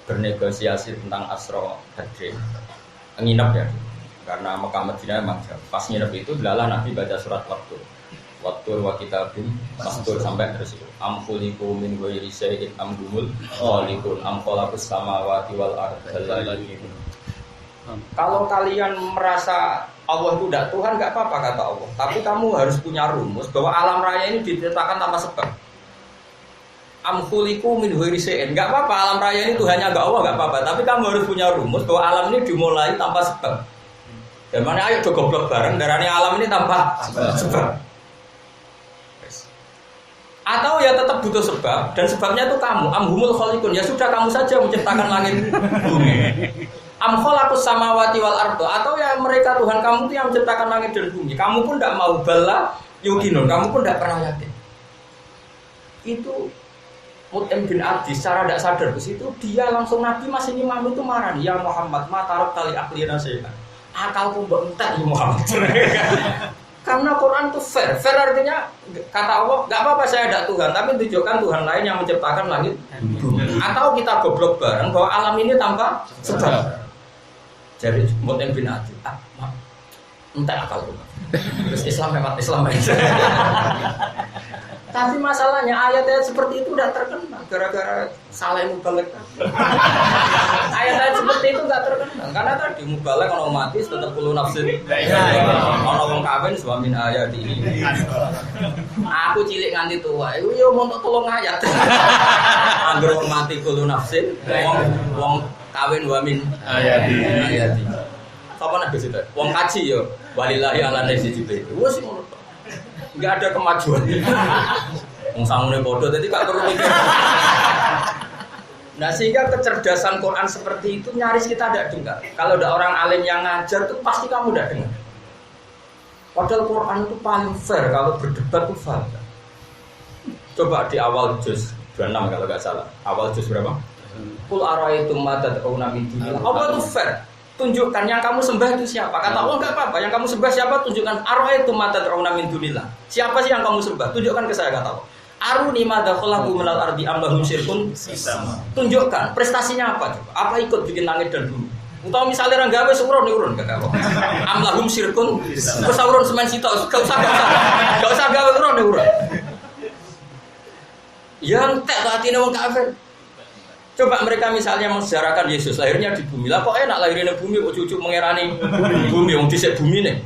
Bernegosiasi tentang Asra Badr. Nginep ya. Karena Mekah Madinah memang pas nginep itu adalah Nabi baca surat Waktu wa kitabim mastur sampai terus itu amfuliku min ghairi syai'in amdumul khalikun am khalaqus samawati wal arda Kalau kalian merasa Allah itu tidak Tuhan, nggak apa-apa kata Allah. Tapi kamu harus punya rumus bahwa alam raya ini diciptakan tanpa sebab. Amkhuliku min ghairi syai'in. Nggak apa-apa alam raya ini Tuhannya nggak Allah, nggak apa-apa. Tapi kamu harus punya rumus bahwa alam ini dimulai tanpa sebab. Dan mana ayo goblok bareng darahnya alam ini tanpa sebab. Atau ya tetap butuh sebab dan sebabnya itu kamu. Amhumul khaliqun, ya sudah kamu saja menciptakan langit bumi. Am khalaqus samawati wal ardo, atau ya mereka Tuhan kamu itu yang menciptakan langit dan bumi. Kamu pun tidak mau bala yukinun, kamu pun tidak pernah yakin. Itu Mut'im bin Adi secara tidak sadar ke situ dia langsung Nabi masih imam itu marah, ya Muhammad matarok kali aklina saya. Akalku mbok entek ya Muhammad. Karena Quran itu fair. Fair artinya kata Allah, enggak apa-apa saya ada Tuhan, tapi tunjukkan Tuhan lain yang menciptakan langit bumi. Atau kita goblok bareng bahwa alam ini tanpa sebab. Jadi Mut'im bin Adi, entah akal tuh. Terus Islam hemat Islam aja. Tapi masalahnya ayat-ayat seperti itu udah terkenal gara-gara salah mubalek. Ayat-ayat seperti itu nggak terkenal karena tadi mubalek orang mati tetap perlu nafsin. Orang kawin suamin ayat ini. Aku cilik nganti tua, yo mau tolong ayat. Anggur mati perlu nafsin, wong kawin wamin ayat. Kapan ada situ? Wong kaji yo walillahi ala nasi jibril. Wes ngono. Enggak ada kemajuan. Wong sangune bodoh jadi gak perlu mikir. Nah sehingga kecerdasan Quran seperti itu nyaris kita tidak dengar. Kalau ada orang alim yang ngajar itu pasti kamu tidak dengar. Padahal Quran itu paling fair kalau berdebat itu fair. Coba di awal juz 26 kalau nggak salah. Awal juz berapa? Qul ara'aytum ma tad'una min dunillah. Apa itu fair? Tunjukkan yang kamu sembah itu siapa. Kata Allah enggak apa-apa. Yang kamu sembah siapa? Tunjukkan. Ara'aytum ma tad'una min dunillah. Siapa sih yang kamu sembah? Tunjukkan ke saya kata Allah. Aruni ma dakhalahu minal ardi am lahum syirkun. Tunjukkan prestasinya apa coba? Apa ikut bikin langit dan bumi? Atau misalnya orang gawe urun kata Allah. Am lahum syirkun. Wis urun semen sitok, gak usah gawe urun. Yang tak hatine wong kafir. Coba mereka misalnya mensejarahkan Yesus lahirnya di bumi. Lah kok enak lahirnya di bumi, kok cucu mengerani bumi, wong dhisik bumi nih.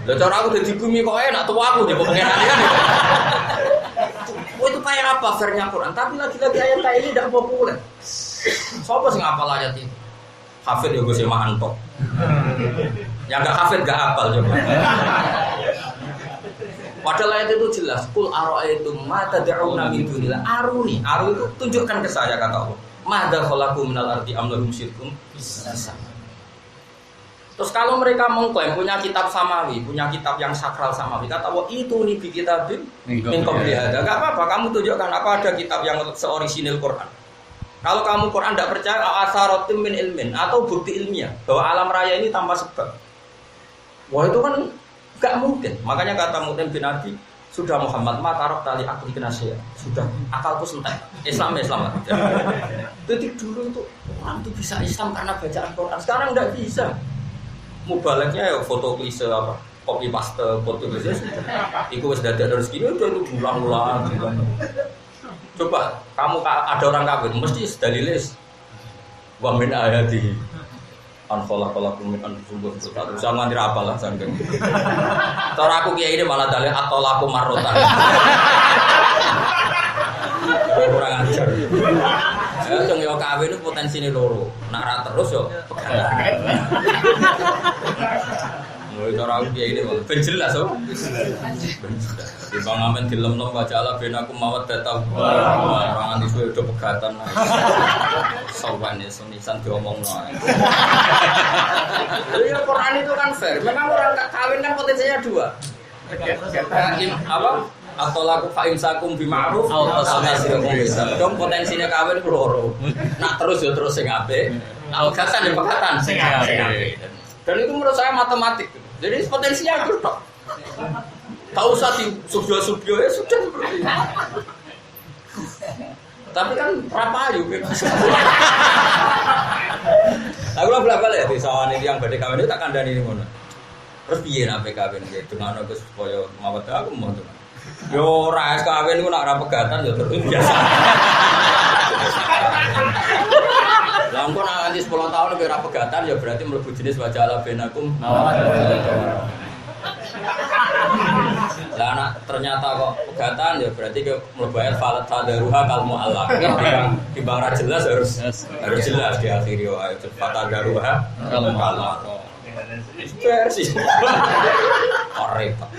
Lah cara aku di bumi kok enak tuh aku di mengerani kan. Oh itu kayak apa fairnya Quran? Tapi lagi-lagi ayat ini tidak populer. Siapa sih ngapal ayat itu? Hafid ya gue sih mantok. Yang enggak hafid enggak hafal coba. Padahal ayat itu jelas. Qul ara'aytum ma tad'una min dunillah. Aruni. Aru itu tunjukkan ke saya kata Allah. Madza khalaqu minal ardi am lahum syirkun. Terus kalau mereka mengklaim punya kitab samawi, punya kitab yang sakral samawi, kata Allah itu nih kitabim min qabli hada. Enggak apa-apa, kamu tunjukkan apa ada kitab yang seorisinil Quran. Kalau kamu Quran tidak percaya asaratim min ilmin atau bukti ilmiah bahwa alam raya ini tanpa sebab. Wah itu kan enggak mungkin. Makanya kata Mut'im bin Adi, sudah Muhammad matarok tali akli kenasya. Sudah akalku sentek. Islam. Jadi dulu itu orang itu bisa Islam karena bacaan Quran. Sekarang enggak bisa. Mubaleknya ya foto klise apa? Copy paste foto klise. Iku wis dadak rezeki udah itu ulang-ulang. Coba kamu ada orang kafir mesti dalilis wa min ayati an khalaqalakum min anfusikum terus sama ngira apalah sangen. Cara aku kiai ini malah dalil atolaku marrotan. Kurang ajar. Ya sing yo kawin itu potensine loro. Nek ra terus yo pegangan. Mulai cara aku kiai ini ben jelas oh. Di bang amen dilem-lem baca ala ben aku mawat datang. Orang anti suwe udah pegatan. Sawane sunisan diomongno ae. Ya Quran itu kan fair. Memang orang kawin kan potensinya dua. Apa? Atau laku fa'imsakum bima'ruf atau nasrikum bisa. Dong potensinya kawin itu loro. Nak terus ya terus sing apik. Nak gatan ya pegatan sing apik. Dan itu menurut saya matematik. Jadi potensinya itu tok. Tak usah di subyo-subyo ya sudah seperti itu. Tapi kan rapayu kan. Aku lah belakang ya di sawan ini yang badai kawin itu tak kandani ini mana. Terus piye nak kawin gitu dengan aku supaya mawat aku mau tuh. Yo ras kawin itu nak rapegatan ya terus biasa. Langsung nganti 10 tahun kira pegatan ya berarti mlebu jenis wajah ala benakum. Lah anak ternyata kok pegatan ya berarti ke mlebu ayat falat tadaruha kal mu'allaq. Timbang ra jelas harus jelas di akhir ayat falat tadaruha kal mu'allaq. Versi. Repot.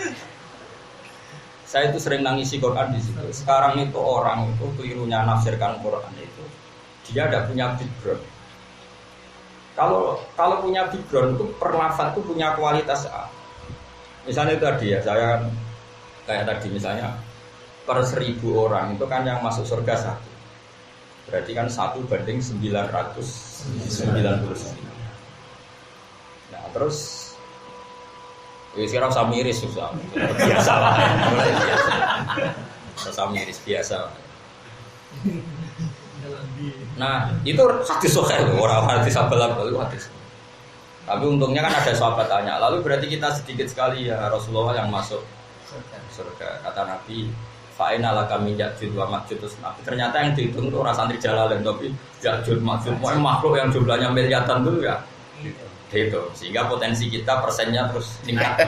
Saya itu sering nangisi Quran di situ. Sekarang itu orang itu kelirunya nafsirkan Quran itu dia tidak punya background. Kalau punya background itu perlafaz itu punya kualitas A. Misalnya tadi ya saya kayak tadi misalnya per 1000 orang itu kan yang masuk surga 1. Berarti kan 1 banding 999. Nah terus sekarang usah miris susah. Biasa lah. Usah miris biasa. Nah, itu hadis sahih loh, orang hadis sabalan itu hadis. Tapi untungnya kan ada sahabat tanya, lalu berarti kita sedikit sekali ya Rasulullah yang masuk surga. Kata Nabi, fa'ina laka min ya'jud wa ma'jud. Ternyata yang dihitung itu orang santri Jalalain, tapi ya'jud ma'jud, makhluk yang jumlahnya miliaran dulu ya. Gitu, sehingga potensi kita persennya terus tingkat.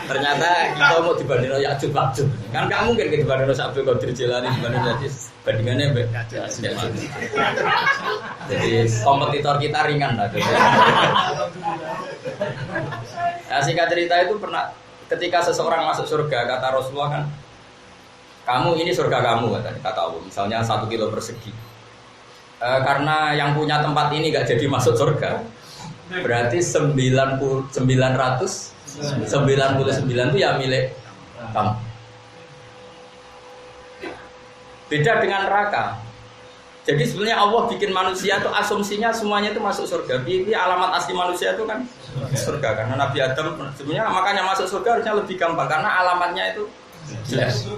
Ternyata kita mau dibandingin Ya'jud Ma'jud. Kan nggak mungkin kita dibandingin Abdul Qadir Jilani dibandingin Hadis. Bandingannya jadi kompetitor kita ringan lah. Nah, singkat cerita itu pernah ketika seseorang masuk surga kata Rasulullah kan, kamu ini surga kamu kata Allah. Misalnya 1 kilo persegi. Karena yang punya tempat ini gak jadi masuk surga, berarti 999 itu ya milik kamu. Beda dengan neraka. Jadi sebenarnya Allah bikin manusia itu asumsinya semuanya itu masuk surga. Ini alamat asli manusia itu kan surga. Karena Nabi Adam sebenarnya makanya masuk surga harusnya lebih gampang karena alamatnya itu jelas.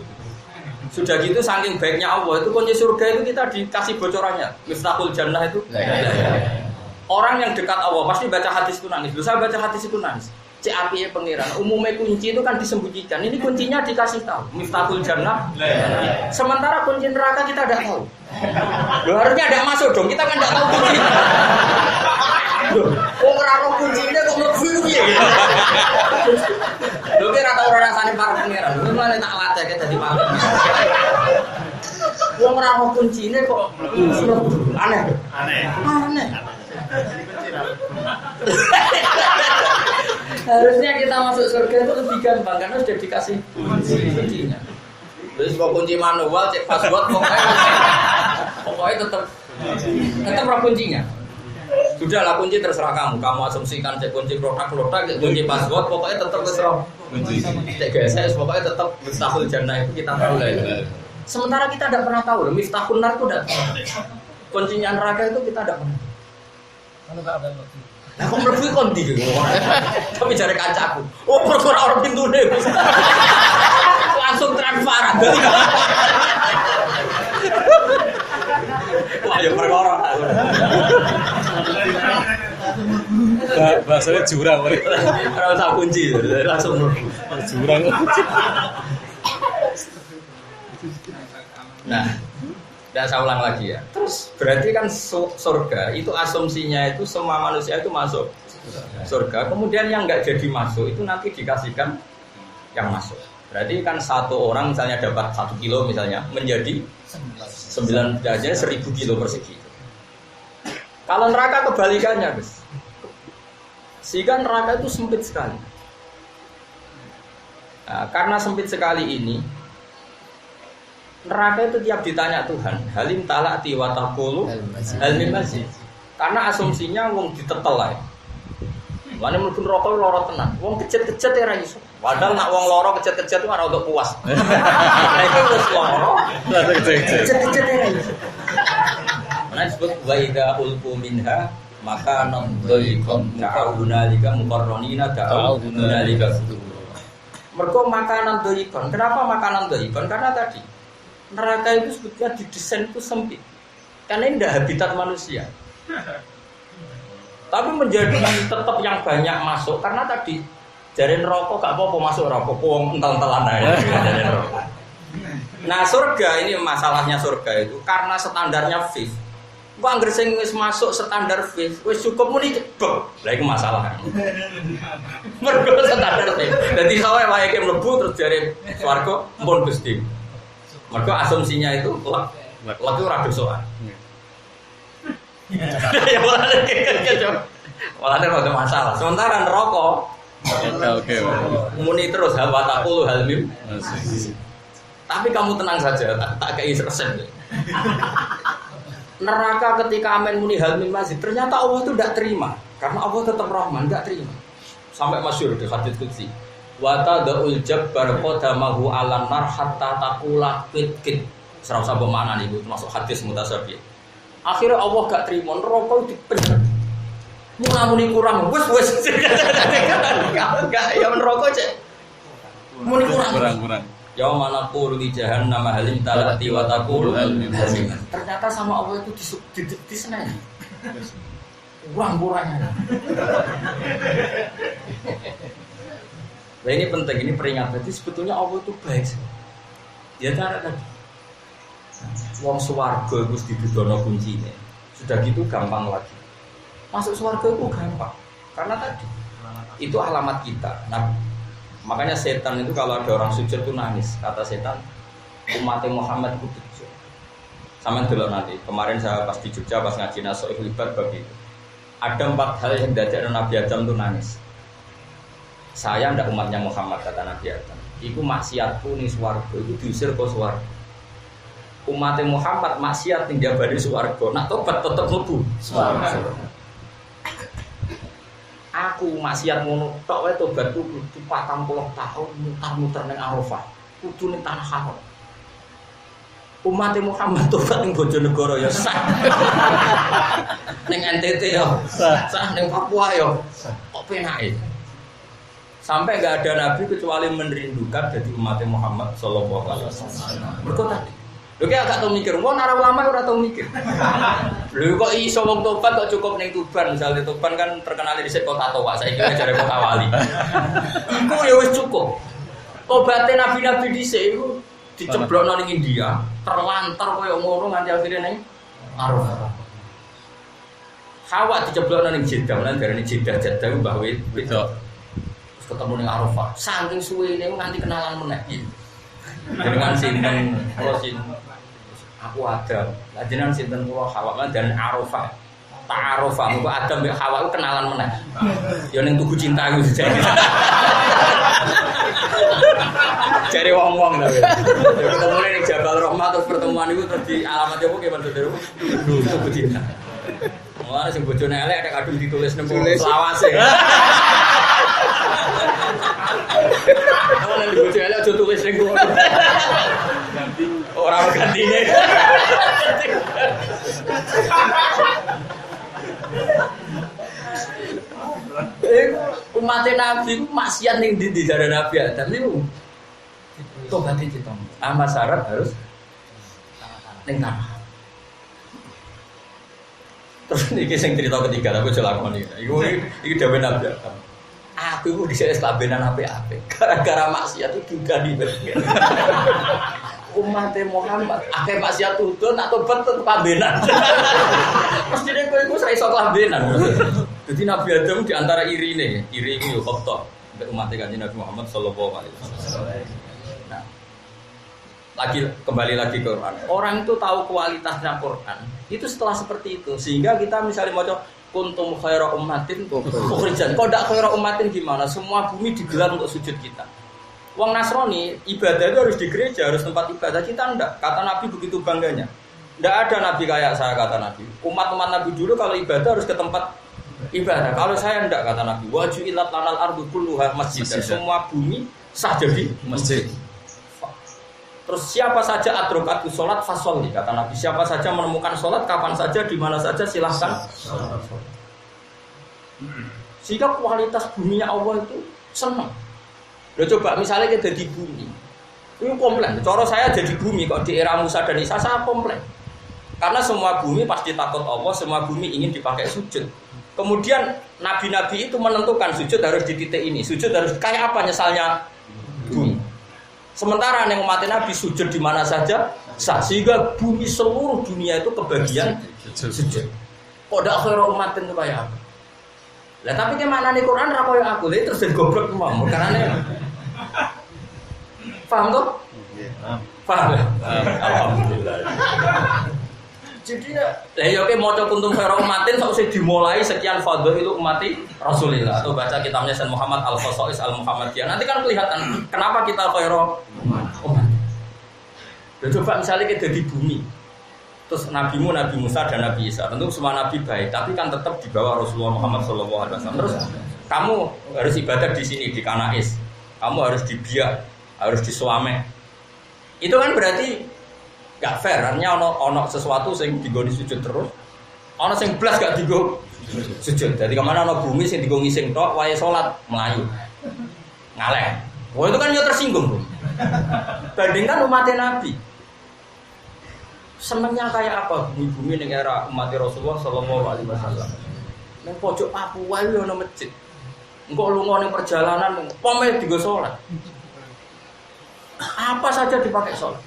Sudah gitu saking baiknya Allah itu kunci surga itu kita dikasih bocorannya. Miftahul Jannah itu. Orang yang dekat Allah pasti baca hadis itu nangis. Saya baca hadis itu nangis. CAPE pengiran. Umumnya kunci itu kan disembunyikan. Ini kuncinya dikasih tahu. Miftahul Jannah. Sementara kunci neraka kita tidak tahu. Harusnya tidak masuk dong. Kita kan tidak tahu kunci. Oh ngerasa kuncinya kok mlebu ya. Lho kira tau ora rasane para pangeran. Lho malah tak latih dadi malu. Wong ora roh kuncine kok mlebu. Aneh. Harusnya kita masuk surga itu lebih gampang karena sudah dikasih kuncinya. Terus kok kunci manual cek password pokoknya tetap roh kuncinya. Sudahlah kunci terserah kamu asumsikan cek kunci produk, kunci password, pokoknya tetap terserah kunci. Cek GSS pokoknya tetap Miftahul Jannah itu kita tahu lah itu. Sementara kita tidak pernah tahu, Miftahul Nar itu tidak tahu. Kuncinya neraka itu kita tidak pernah. Kalau nggak ada lebih. Nah, kok mlebu kon ndi gitu. Tapi jare kancaku. Oh, orang pintune. Langsung transparan. Wah, ya perkara. Bahasanya jurang. Ora usah kunci, langsung jurang. Nah, tidak saya ulang lagi ya. Terus berarti kan surga itu asumsinya itu semua manusia itu masuk surga. Kemudian yang nggak jadi masuk itu nanti dikasihkan yang masuk. Berarti kan satu orang misalnya dapat 1 kilo misalnya menjadi 9 aja 1000 kilo persegi. Kalau neraka kebalikannya, guys. Sehingga neraka itu sempit sekali. Nah, karena sempit sekali ini, neraka itu tiap ditanya Tuhan, halim talati wa taqulu hal min mazid. Karena asumsinya wong ditetel ae. Wane mlebu neraka lara tenan. Wong kejet-kejet ya ra iso. Padahal nak wong lara kejet-kejet ora untuk puas. Lah iku wis lara. Lah kejet-kejet ya ra iso. Nah disebut wa idza ulqu minha maka nandhikon hunalika muqarranina da'u hunalika. Mergo makanan doikon. Kenapa makanan doikon? Karena tadi neraka itu sebetulnya didesain itu sempit. Karena ini tidak habitat manusia. Tapi menjadi tetap yang banyak masuk karena tadi jari rokok gak apa-apa masuk rokok, wong ental-entalan aja. Nah surga ini masalahnya surga itu karena standarnya fix. Kok anggere sing wis masuk standar fit, wis cukup muni cebek. Lah iku masalah. Mergo standar fit. Dadi sawe wae iki mlebu terus jare swarga mpun Gusti. Mergo asumsinya itu lek itu ora dosoan. Ya malah ada masalah. Sementara neraka Oke. muni terus hawa taqulu hal mim. Masih. Tapi kamu tenang saja, tak kei resep. Neraka ketika amen muni hal mim masjid, ternyata Allah itu tidak terima. Karena Allah tetap Rahman, tidak terima. Sampai masyhur di hadits qudsi. Wa tadul jabbar qadamahu 'alan nar hatta taqula qit. Serau sapa mana niku termasuk hadis mutasyabih. Akhirnya Allah gak terima, neraka dipenjara. Muni kurang, wis. Enggak, ya neraka cek. Muni kurang. Ya mana qulu di jahannam halim talati wa taqulu halim. Ternyata sama Allah itu diseneni. Kurang-kurangnya. Nah ini penting, ini peringatan. Jadi sebetulnya Allah itu baik. Ya cara tadi. Wong swarga Gus didudono kuncine. Sudah gitu gampang lagi. Masuk swarga itu gampang. Karena tadi itu alamat kita. Nah, makanya setan itu kalau ada orang sujud itu nangis. Kata setan, umat Muhammad itu sujud. Sama dulu nanti. Kemarin saya pas di Jogja pas ngaji Nasuhul Ibad begitu. Ada 4 hal yang dadekno Nabi Adam itu nangis. Saya ndak umatnya Muhammad kata Nabi Adam. Iku maksiatku ning swarga itu diusir ke swarga. Umat Muhammad maksiat ning jabane swarga. Nak tobat tetep mlebu swarga. Aku maksiat ngono tok wae tobatku kudu 40 tahun muter-muter ning Arafah. Kudu ning tanah haram. Umat Muhammad tobat ning Bojonegoro ya sah. Ning NTT ya sah, ning Papua ya kok penake. Sampai enggak ada nabi kecuali merindukan jadi umat Muhammad sallallahu alaihi wasallam. Mergo tadi lho ki agak tau mikir, wong ora ulama ora tau mikir. Lho kok iso wong tobat kok cukup ning Tuban, misalnya Tuban kan terkenal di kota tua, saiki jare kota wali. Iku ya wis cukup. Tobaté nabi-nabi dhisik iku diceblokno ning India, terlantar koyo ngono nganti akhire ning Arafah. Hawa diceblokno ning Jeddah, lan darane Jeddah Mbah Wit. Terus ketemu ning Arafah. Saking suwene nganti kenalan meneh. Dengan sinten kula sinten aku Adam. Lah jenengan sinten kula Hawa dan Arafah. Ta'arufah muga Adam mbek Hawa ku kenalan meneh. Ya ning tugu cinta iku jare. Jare wong-wong ta. Ya ketemu ning Jabal Rahmah terus pertemuan iku terus di alamat opo ki maksud dhewe. Tugu cinta. Mulane sing bojone elek nek kadung ditulis nang selawase. Kalau di bocah elek aja tulis ning kono. Ganti ora gantine. Umat Nabi maksiat ning ndi jare Nabi Adam niku. Tobatin kita. Ama syarat harus ning tanah. Terus niki sing cerita ketiga aku aja lakoni. Iki dawuh Nabi Adam. Aku itu disini kelabenan apa-apa. Gara-gara maksiat itu juga diberikan. Umat Muhammad, akeh maksiat itu nak tobat tetep kelabenan. Mestine kowe iku ora iso kelabenan. Jadi Nabi Adam di antara iri itu yo khotbah untuk umat Kanjeng Nabi Muhammad sallallahu alaihi wasallam. Nah, kembali lagi ke Quran. Orang itu tahu kualitasnya Quran. Itu setelah seperti itu sehingga kita misalnya mau kuntum khaira ummatin ukhrijat. Kok ndak khaira ummatin gimana? Semua bumi digelar untuk sujud kita. Wong Nasrani ibadah itu harus di gereja, harus tempat ibadah. Kita ndak. Kata Nabi begitu bangganya. Ndak ada nabi kayak saya kata Nabi. Umat-umat Nabi dulu kalau ibadah harus ke tempat ibadah. Kalau saya ndak kata Nabi. Waju'ilat lanal ardu kulluha masjid. Semua bumi sah jadi masjid. Terus siapa saja adrokatu sholat fasholli kata Nabi. Siapa saja menemukan sholat kapan saja di mana saja silahkan. Sehingga kualitas buminya Allah itu senang. Udah coba misalnya kita di bumi, ini komplain. Cara saya jadi bumi kok di era Musa dan Isa saya komplain. Karena semua bumi pasti takut Allah, semua bumi ingin dipakai sujud. Kemudian nabi-nabi itu menentukan sujud harus di titik ini, sujud harus kayak apa nyesalnya bumi. Sementara yang umat Nabi sujud di mana saja sah, sehingga bumi seluruh dunia itu kebagian Sujud. Kok ndak khairu umatin itu kayak apa? Lah tapi ki maknane Quran ra koyo aku, lha terus jadi goblok mau. Karena paham toh? Paham. Alhamdulillah. Jadi lah ya oke maca kuntum khairu umatin sausé dimulai sekian fadhilul umati Rasulillah atau baca kitabnya Sayyid Muhammad Al-Khosais Al-Muhammadiyah. Nanti kan kelihatan kenapa kita khairu umat. Ya coba misalnya kita di bumi. Terus nabimu Nabi Musa dan Nabi Isa, tentu semua nabi baik, tapi kan tetap di bawah Rasulullah Muhammad SAW. Terus kamu harus ibadah di sini di Kanais, kamu harus di Biak, harus di Suame. Itu kan berarti gak fair. Artinya ono sesuatu yang digoni sujud terus, ono yang belas gak digo sujud. Jadi kemana ono bumi yang digo ngising tok, wae sholat melayu, ngaleh. Wah itu kan dia tersinggung. Bandingkan umatnya Nabi. Senengnya kayak apa bumi-bumi ning era umat Rasulullah sallallahu alaihi wasallam. Ning pojok Papua iki ono masjid. Engko lunga ning perjalanan pome digo salat. Apa saja dipakai salat.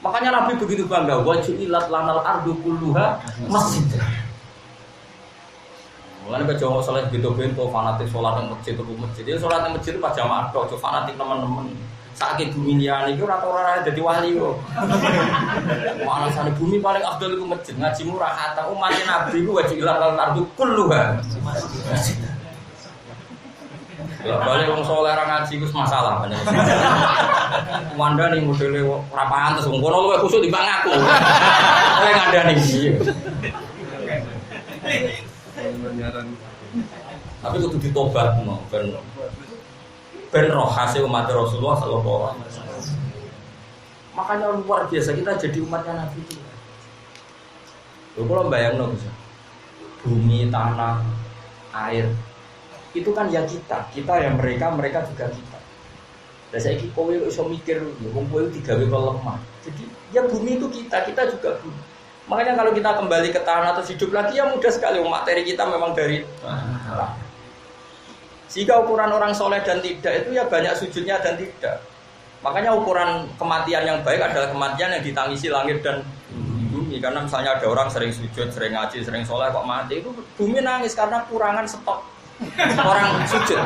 Makanya Nabi begitu bangga, wajilat lanal ardu kulluha masjid. Mulane ke Jawa salat bento-bento fanatik salat nang masjid atau masjid. Ya salat nang masjid itu pas jamaah tok, fanatik teman-teman. Sakit bumi liane itu rata-rata jadi wali kok. Alasan bumi paling afdal itu masjid, ngaji murah kata umat Nabi itu wajib ilal ardu kulluha. Lah balik wong saleh ra ngaji iku masalah banyak. Wanda ning modele ora pantes wong kono luwih kusuk timbang aku. Kowe ngandani iki. Tapi kudu ditobatno ben roh hasil umat Rasulullah sallallahu alaihi wasallam. Makanya luar biasa kita jadi umatnya Nabi itu. Lho kalau bayangno bisa. Bumi, tanah, air itu kan ya kita yang mereka juga kita. Lah saiki kowe iso mikir wong kowe digawe lemah. Jadi ya bumi itu kita juga bumi. Makanya kalau kita kembali ke tanah atau hidup lagi ya mudah sekali materi kita memang dari tanah. Jika ukuran orang soleh dan tidak itu ya banyak sujudnya dan tidak. Makanya ukuran kematian yang baik adalah kematian yang ditangisi langit dan bumi. Karena misalnya ada orang sering sujud, sering ngaji, sering soleh kok mati itu bumi nangis karena kurangan stok orang sujud.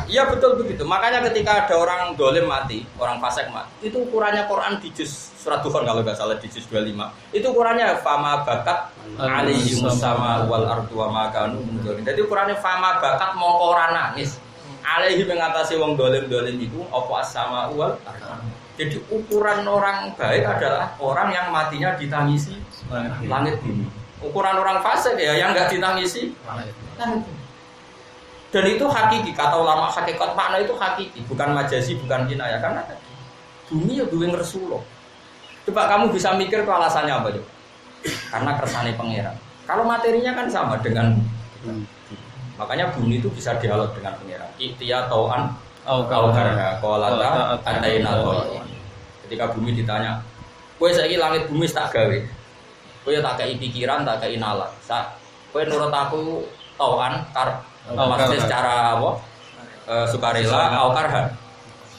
Iya betul begitu. Makanya ketika ada orang dolim mati, orang fasik mati, itu ukurannya Quran di juz surat Dukhan kalau nggak salah di juz 25. Itu ukurannya fama bakat alaihi sama wal ardu wa ma kanu munzirin. Jadi ukurannya fama bakat mongko ora nangis. Alaihi mengatasi wong dolim-dolim itu apa sama wal ardu. Jadi ukuran orang baik adalah orang yang matinya ditangisi langit bumi. Ukuran orang fasik ya yang nggak ditangisi langit. Dan itu hakiki, kata ulama hakikat makna itu hakiki, bukan majazi, bukan kinayah. Karena bumi ya duwe Rasulullah. Coba kamu bisa mikir itu alasannya apa tuh? Karena kersane pangeran. Kalau materinya kan sama dengan makanya bumi itu bisa dialog dengan pangeran. Ikhtiya tau'an au karha qalata ataina tau'an. Ketika bumi ditanya, kowe saiki langit bumi tak gawe. Kowe tak kei pikiran, tak kei nalar. Kowe nurut aku tau'an maksudnya secara apa? Sukarela au karha.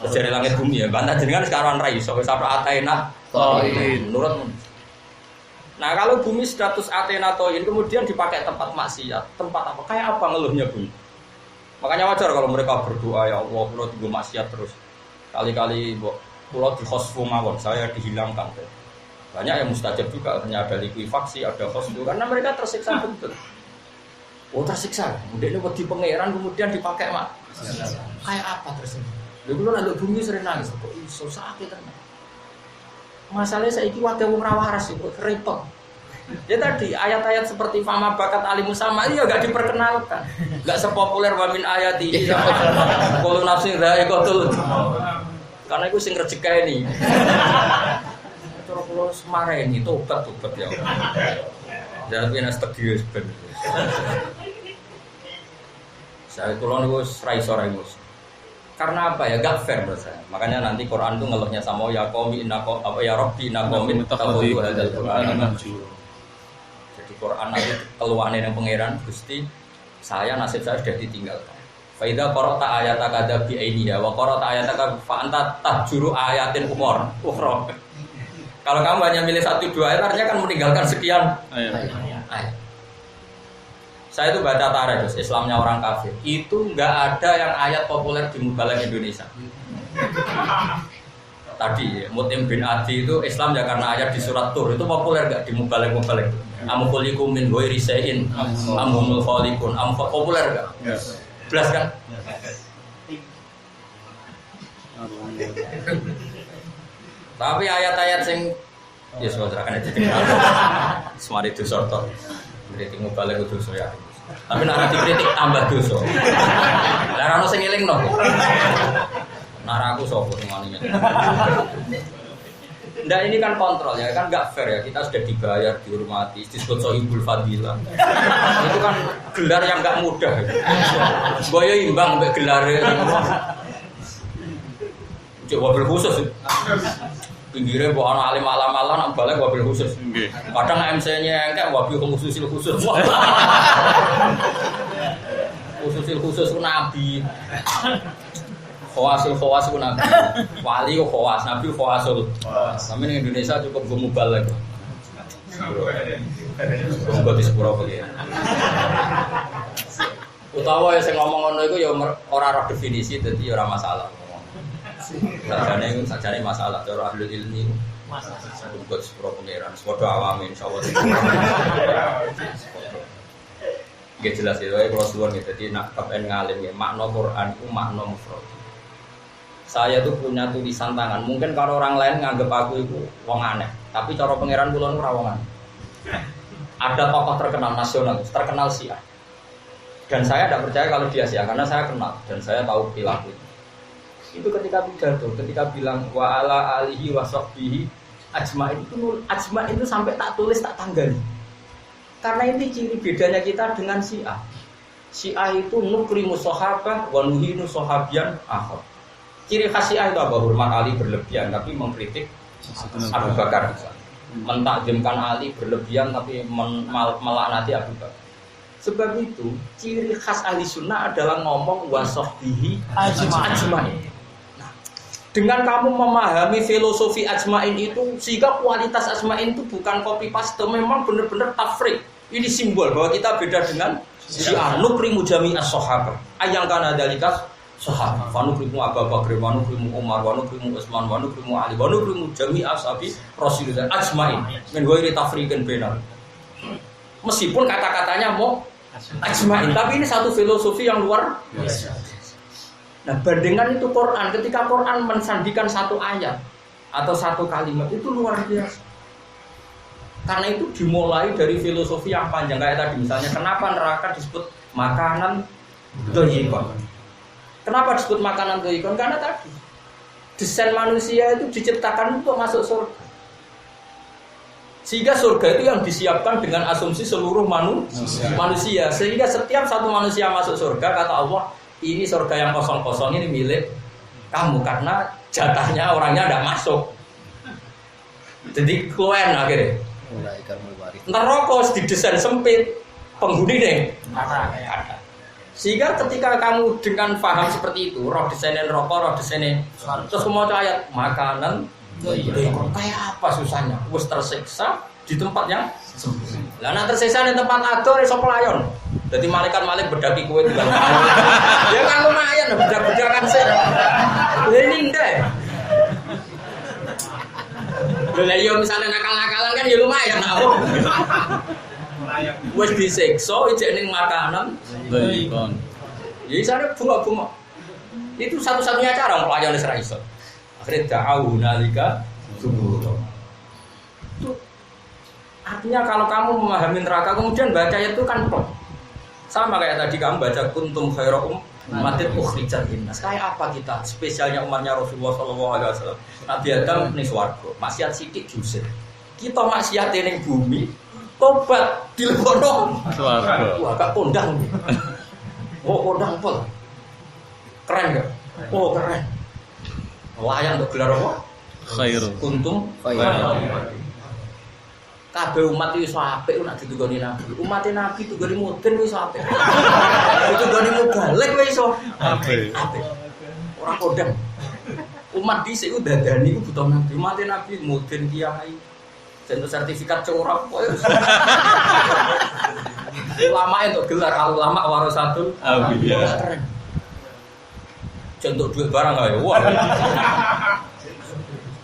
Dari langit bumi ya, bantah jenengan sekarang rai so sampai ataina toin menurut. Nah kalau bumi status atena toin kemudian dipakai tempat maksiat, tempat apa? Kayak apa ngeluhnya bumi? Makanya wajar kalau mereka berdoa ya Allah, pulau tunggu maksiat terus. Kali-kali pulau dihosfu mawon, saya dihilangkan. Banyak yang mustajab juga, hanya ada likuifaksi, ada hosfu karena mereka tersiksa betul. Oh tersiksa, kemudian wedi pangeran kemudian dipakai mak. Kayak apa tersiksa? Dulu nanti bumi sering nangis, kok iso sakit tenan. Masalahnya saya iki wakil wong ra waras kok repot. Ya tadi ayat-ayat seperti fama bakat alimu sama iya enggak diperkenalkan. Enggak sepopuler wa min ayati. Kalau nafsi dha'iqatul. Karena itu sing rezeki ini. Terus kula semareni tobat ya. Jangan piye studio ben. Saya kula niku ra iso ra iso. Karena apa ya, gak fair menurut saya. Makanya nanti Quran itu ngeluhnya sama ya qaumi innakum apa ya rabbi innakum takhudhu hadzal Quran. Jadi Quran itu keluhane nang pangeran Gusti, saya nasib saya sudah ditinggalkan. Fa idza qara'ta ayata kadza bi ainiha wa qara'ta ayata fa anta tahjuru ayatin ukhra. Kalau kamu hanya milih 1-2 ayat, artinya kan meninggalkan sekian ayat. Saya itu baca tarikh, Islamnya orang kafir. Itu nggak ada yang ayat populer di Mubalagh Indonesia. Tadi Mut'im bin Adi itu Islam ya karena ayat di surat Tur itu populer nggak di Mubalagh. Am khuliqum min ghairi syai'in am humul khaliqun populer nggak? Belas kan? Tapi ayat-ayat sing ya saudara kan itu semari dosa to. Kritik Mubalagh itu dosa ya. Tapi nek dikritik tambah dosa. Lah ono sing elingno. Nara aku sapa semuanya. Nggak ini kan kontrol ya kan nggak fair ya, kita sudah dibayar, dihormati, disebut sohibul fadilah. Itu kan gelar yang nggak mudah. Boyo imbang mbek gelar coba wabil khusus. Pinggirnya bukan alim alam balik wabil khusus. Kadang MC-nya kayak wabil khususil khusus. Khusus nabi. Khawasul nabi. Wali kok khawas, nabi khawasul. Kami di Indonesia cukup Mubalagh. Kok di sepuro begini. Utawa yang saya ngomong ngono itu ya ora roh definisi, jadi ya ora masalah. Sajane masalah cara ahli ilmi. Kok sepuro pengiran, sepodo awam insyaallah. Nggih jelas ya, kalau suwun gitu. Jadi nak kapan ngalim ya makna Quran itu makna mufrad. Saya tuh punya tulisan tangan. Mungkin kalau orang lain nganggep aku itu wong aneh, tapi cara pangeran kula ora wong aneh. Ada tokoh terkenal nasional, terkenal Syiah. Dan saya tidak percaya kalau dia Syiah karena saya kenal dan saya tahu perilaku itu. Itu ketika pidato, ketika bilang wa ala alihi wa sahbihi ajmain itu sampai tak tulis tak tanggali. Karena ini ciri bedanya kita dengan Syiah. Syiah itu nukrimu sahabah wa nuhinu sahabian akhar. Ciri khas Syiah itu apa? Hormat Ali berlebihan tapi mengkritik Abu Bakar. Mentakjimkan Ali berlebihan tapi melaknati Abu Bakar. Sebab itu ciri khas ahli sunnah adalah ngomong wasahbihi ajmain. Nah, dengan kamu memahami filosofi ajmain itu sehingga kualitas ajmain itu bukan copy paste, memang benar-benar tafrik. Ini simbol bahwa kita beda dengan Syiah. Nukrimu jami'as sahabah. Ayang kana dalikas sahabat, wanu krimu Abu Bakar, wanu krimu Umar, wanu krimu Utsman, wanu krimu Ali, wanu krimu jami'ah sahabi Rasulullah ajmain min ghairi tafriqin bainal. Meskipun kata-katanya mau ajmain, tapi ini satu filosofi yang luar biasa. Nah, bandingkan itu Quran, ketika Quran mensandikan satu ayat atau satu kalimat itu luar biasa. Karena itu dimulai dari filosofi yang panjang kayak tadi misalnya kenapa neraka disebut makanan doyikon. Kenapa disebut makanan doyikon? Karena tadi desain manusia itu diciptakan untuk masuk surga. Sehingga surga itu yang disiapkan dengan asumsi seluruh manusia. Sehingga setiap satu manusia masuk surga, kata Allah, ini surga yang kosong-kosong ini milik kamu karena jatahnya orangnya tidak masuk. Jadi keluar akhirnya. Neraka didesain sempit, penghuni nih. Sehingga ketika kamu dengan paham seperti itu, roh desainnya neraka, roh desainnya terus mau ayat makanan kayak apa susahnya? Wes tersiksa di tempat yang sempit. Lah nek tersiksa di tempat ador iso pelayon. Dadi malaikat berdaki kowe tinggal. Ya kan lumayan bedak-bedakan sih. Ini ndek. Lah yo misalnya nakal-nakalan kan ya lumayan aku. Wes disiksa ijek ning makanan doyikon. Ya isane bunga-bunga. Itu satu-satunya cara pelayan wis ra iso. Akhirnya da'au nalika subur. Itu artinya kalau kamu memahami neraka kemudian baca itu kan plot. Sama kayak tadi kamu baca kuntum khairum umatin ukhrijat linnas. Kayak apa kita? Spesialnya umatnya Rasulullah SAW. Nabi Adam ning swarga, maksiat sithik jusir. Kita maksiat ning bumi, tobat dilebono swarga. Wah, gak kondang. Oh, kondang pol. Keren gak? Oh, keren. Layak untuk gelar apa? Khair. Kuntum khair. Kabeh umat iki iso apik nek ditugoni Nabi. Umat Nabi tugoni mudhen wis apik. Ditugoni mubalek wis iso apik. Ora kodang. Umat dhisik ku dadani ku butuh nabi, mate nabi mudin kiai. Untuk sertifikat corak. Ulama untuk gelar ulama warasatul Iya. Contoh duit barang ae. Wah.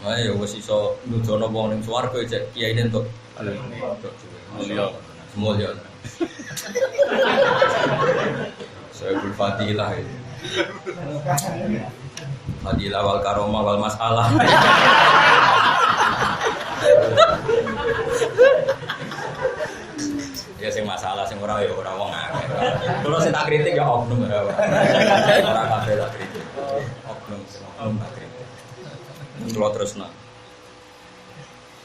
Ayo wis iso nudono wong ning swarga cek kiai entuk. Mulya. Mulya. Saya berfadilah itu. Fadilah wal karomah wal masalah. Ya sing masalah sing ora ya ora wong akeh. Kulo sing tak kritik ya oknum ya. Ora kabeh tak kritik. Oknum tak kritik. Kulo terusna.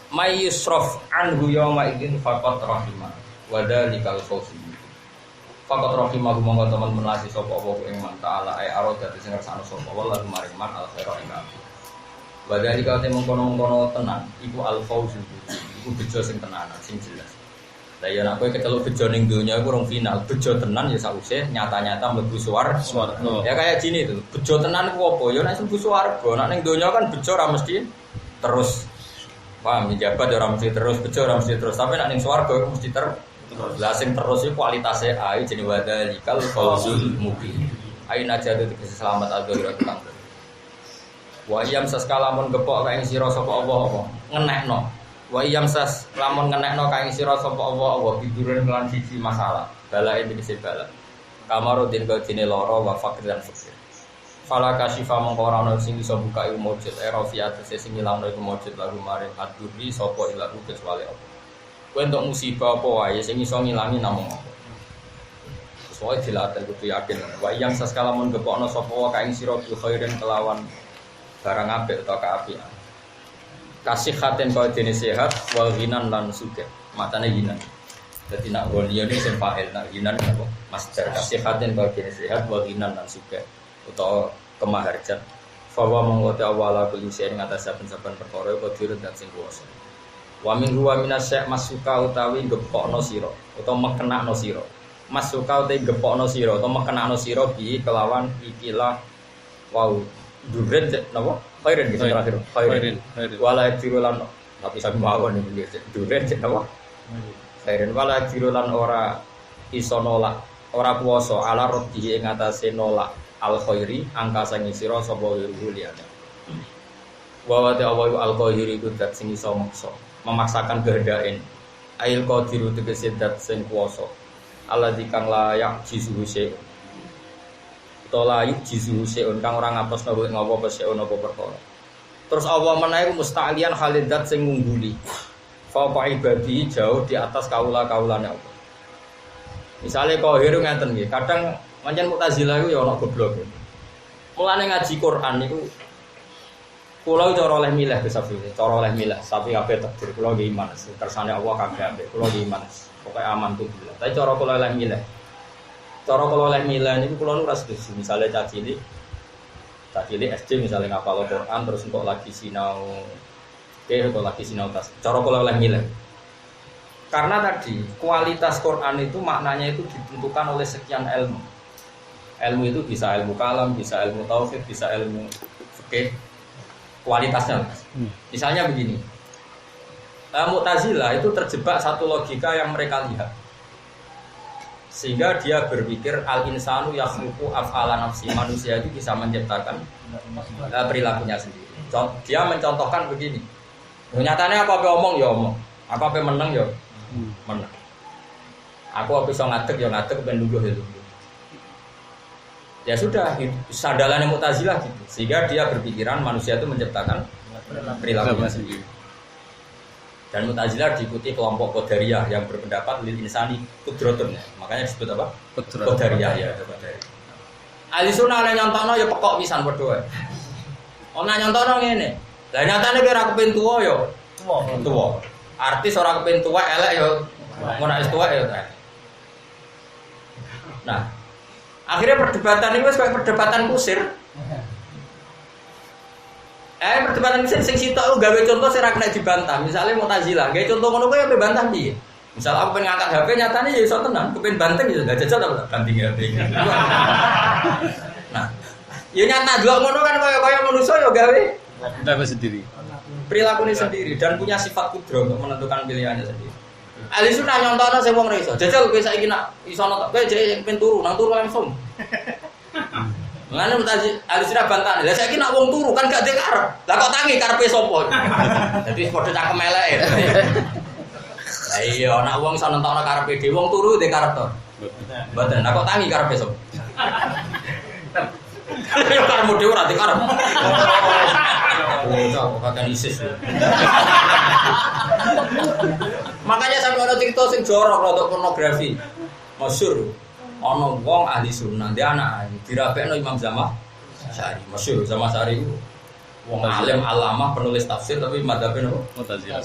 May yusraf anhu yawma idzin faqat rahimah wa dalikal fawzi. Faqat rahimah monggo teman melasi sapa apa ing man taala ai arodat sing ngersano sapa wallahu maring man al khaira ing kabeh. Wa dalikal te mongkon-mongkon tenan iku al fawzi. Iku bejo sing tenanan sing jelas. Lah ya nek kowe keceluk bejo ning donya iku rong final, bejo tenan ya sakwise nyata-nyata mlebu swarga. Ya kayak gini tuh, bejo tenan ku apa? Ya nek mlebu swarga, nek ning donya kan bejo ora mesti terus. Paham, jabat ya ora mesti terus, bejo ora mesti terus, tapi nek ning swarga mesti terus. Lah sing terus iku kualitasé ae jenenge wadalikal fawzul mubin. Aina jadu tegese selamat al-dhahir kang. Wa yam saskalamun gepok kae sira sapa apa ngenekno. Wa iyam sas lamun ngenekno kae sira sapa Allah biduren lan siji masalah. Balae tegese bala. Kamarudin kau dene lara wa fakir dan fakir. Fala kasyifa mongko ora ana sing iso buka ilmu mujud erafiat sing ilangno iku mujud lagu mare aduri sapa ilahu kecuali apa. Kowe entuk musibah apa wae sing iso ngilangi namung apa. Sesuai dilaten kudu yakin. Wa iyam sas kalamun gepokno sapa wae kae sira bi khairin kelawan barang apik utawa kaapian. Kasih khaten kau jenis sehat wal ghinan lan sugih matane ghinan dadi nak waliya ni sing fa'il nak ghinan apa master kasih khaten kau jenis sehat wal ghinan lan sugih utawa kemaharjan fawa mengwate awala kulli sing ngatas saben-saben perkara qadir dan sing kuwasa wa min huwa minasy masuka utawi gepokno sira utawa mekenakno sira masuka utawi gepokno sira utawa mekenakno sira bi kelawan ikilah wau duren napa khairin gitu terakhir khairin wala jirulan tapi sampe mawon iki duren napa khairin wala jirulan ora iso nolak ora kuwasa ala rodhi ing atase nolak al khairi angka sing sira sapa liyane wa wa ta'awu al khairi kudat sing iso memaksakan kehendake ail qadiru tegese dat sing kuwasa alladzi kang layak jisuhu tolayuk jizu seun kang ora ngapos nopo ngopo seun apa perkara. Terus Allah menawi musta'lian khalidat sing ngungguli. Fa ibadi jauh di atas kaula-kaulane Allah. Misale qahir ngeten nggih, kadang pancen Mu'tazilah iku ya ana goblok. Mulane ngaji Quran niku kula cara oleh milih Gusti, cara oleh milih, tapi kabeh takdir kula nggih iman, kersane Allah kabeh apik, kula nggih iman. Pokoke aman tuh. Tapi cara kula oleh milih cara kalau oleh milah ini kalau nu ras setuju misalnya cacili SD misalnya ngapal Quran terus untuk lagi sinau atau lagi sinau tas cara kalau oleh milah karena tadi kualitas Quran itu maknanya itu ditentukan oleh sekian ilmu itu bisa ilmu kalam bisa ilmu tauhid bisa ilmu fikih kualitasnya misalnya begini Mu'tazilah itu terjebak satu logika yang mereka lihat sehingga dia berpikir al-insanu yakhluqu af'ala nafsi manusia itu bisa menciptakan perilakunya sendiri. Dia mencontohkan begini. Nyatanya apa omong ya omong, apa menang ya menang. Aku apa bisa ngadeg ya ngadeg ben lungguh ya lungguh. Ya sudah, sandalannya Mu'tazilah gitu. Sehingga dia berpikiran manusia itu menciptakan perilakunya sendiri. Dan Mu'tazilah diikuti kelompok Qadariyah yang berpendapat lil insani qudratun. Makanya disebut apa? Qadariyah ya, Qadariyah. Ahli sunnah nek nyontokno ya pekok pisan padha wae. Ana nyontokno ngene. Lah nyatane kowe ora kepin tuwa ya tuwa. Artis ora kepin tuwa elek ya ora wis tuwa ya. Nah, akhirnya perdebatan ini wis kayak perdebatan kusir. Perdebatan sing sitok gawe contoh sing ra kena dibantah. Misale Mu'tazilah, gawe contoh ngono kuwi ape bantah piye? Misal aku pengen ngangkat HP nyatane ya iso tenan, kepen banteng ya enggak jajal ta ganti HP. Nah, ya nyata delok ngono kan kaya manusa ya gawe Kita sendiri. Perilakunya sendiri dan punya sifat kudro untuk menentukan pilihannya sendiri. Ali sudah nyontokno sing wong ra iso. Jajal kowe saiki nak iso nonton kowe jek pengen turu, nang turu langsung. Ngene mutaji Ali sudah bantah. Lah saiki nak wong turu kan gak dikarep. Lah kok tangi karepe sapa? Dadi padha cangkem eleke. Lah iya nak wong iso nentokno karepe dhewe wong turu dhe karep to. Mboten. Lah kok tangi karepe sapa? Karepmu dhewe ora dikarep. Oh, kakak ISIS. Makanya sampai ada cerita sing jorok rodok pornografi. Masyhur ana wong ahli sunnah, dia anak dirapekno Imam Zamakhsyari. Masyhur Zamakhsyari itu wong alim alamah penulis tafsir tapi madzhabe nopo? Mu'tazilah.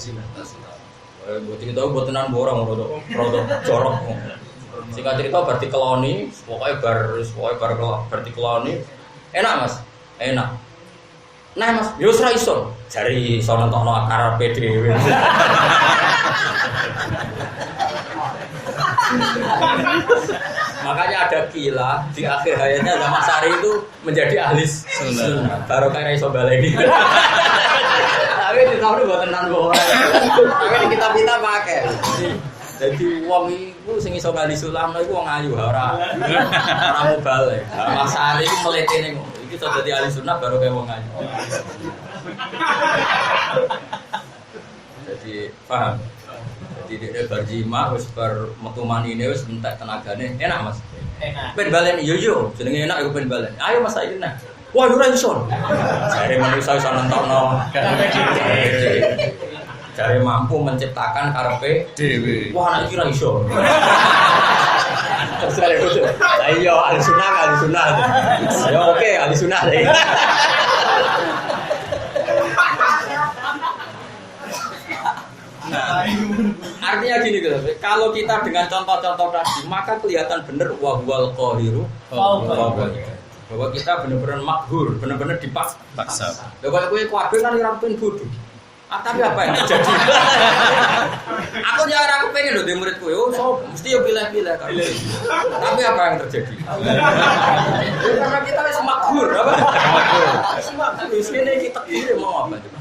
Buat kita buat tenan borong rodok jorok. Singkat cerita bar dikeloni, pokoke bar dikeloni. Enak Mas, enak. Nah Mas, yo ora iso. Jari iso nentokno karepe dhewe. Makanya ada kila di akhir hayatnya Zamakhsyari itu menjadi ahli sunnah. Baru kayak iso baleni. Tapi di tahun buat tenan kok. Tapi di kitab-kitab pakai. Jadi wong iku sing iso ahli sunnah iku wong ayu ora mubalik. Zamakhsyari iku mletene kok. Iki iso dadi ahli sunnah baru kayak wong ayu. Jadi paham. Jadi dia berjima, wis bar metu manine wis entek tenagane. Enak Mas. Enak. Ben balen yo yo, jenenge enak aku ben balen. Ayo Mas saiki nah. Wah ora iso. Jare manusa iso nentokno. Jare mampu menciptakan karepe dhewe. Wah nek iki ora iso. Terus itu. Ayo ahli sunnah. Ya oke ahli sunnah. Artinya gini gitu, kalau kita dengan contoh-contoh tadi, maka kelihatan benar wahwal qahiru, bahwa kita benar-benar makhur, benar-benar dipaksa. Kalau gue kabeh kan ora pengen bodoh. Tapi apa yang terjadi? Aku jangan aku pengen loh di muridku, so mesti yo pilih-pilih kan. Tapi apa yang terjadi? Karena kita wis makhur, apa? Makhur. Wis kene kita kira mau apa coba?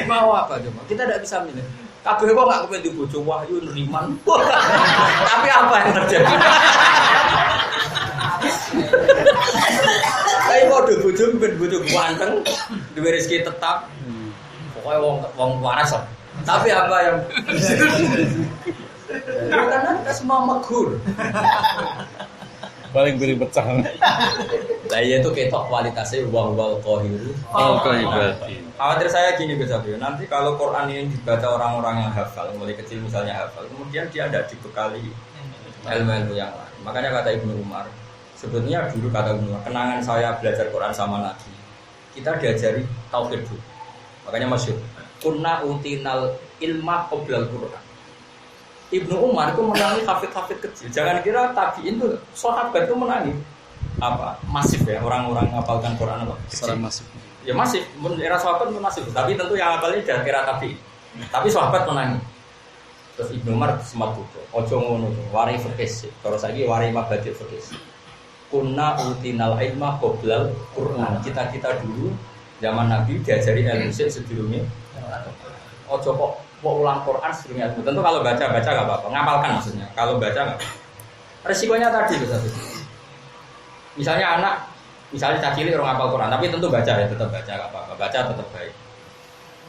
Mau apa coba? Kita tidak bisa milih. Kabeh kok nggak kepen di bojo wahyu neriman. Tapi apa yang terjadi? Tapi kok do bojo ben bojo ganteng, duwe rezeki tetap. Pokoknya wong waras. Tapi apa yang karena kita semua maghur. Paling beri pecah. Lah iya itu ketok kualitasnya wal qahiru. Khawatir saya gini Gus Abdul, nanti kalau Quran ini dibaca orang-orang yang hafal, mulai kecil misalnya hafal, kemudian dia tidak dibekali ilmu-ilmu yang lain. Makanya kata Ibnu Umar, sebetulnya dulu kata Ibnu Umar, kenangan saya belajar Quran sama Nabi, kita diajari tauhid dulu. Makanya masyhur, kunna utinal ilma qoblal Quran. Ibnu Umar itu menangi hafid-hafid kecil. Jangan kira tabiin itu sahabat itu menangi apa masif ya orang-orang ngapalkan Quran apa kecil. Masif. Ya masif, era sahabat itu masif. Tapi tentu yang ngapalnya jangan kira tabiin. Tapi sahabat menangi. Terus Ibnu Umar semat buku. Ojo ngono, wari fikih. Terus lagi wari mabadi fikih. Kunna utinal ilma qoblal Quran. Kita dulu zaman Nabi diajari ilmu sebelumnya. Ojo kok ulang Quran sebelumnya. Tentu kalau baca nggak apa-apa. Ngapalkan maksudnya. Kalau baca nggak. Resikonya tadi gitu. Misalnya anak, misalnya cacili orang ngapal Quran, tapi tentu baca ya tetap baca nggak apa-apa. Baca tetap baik.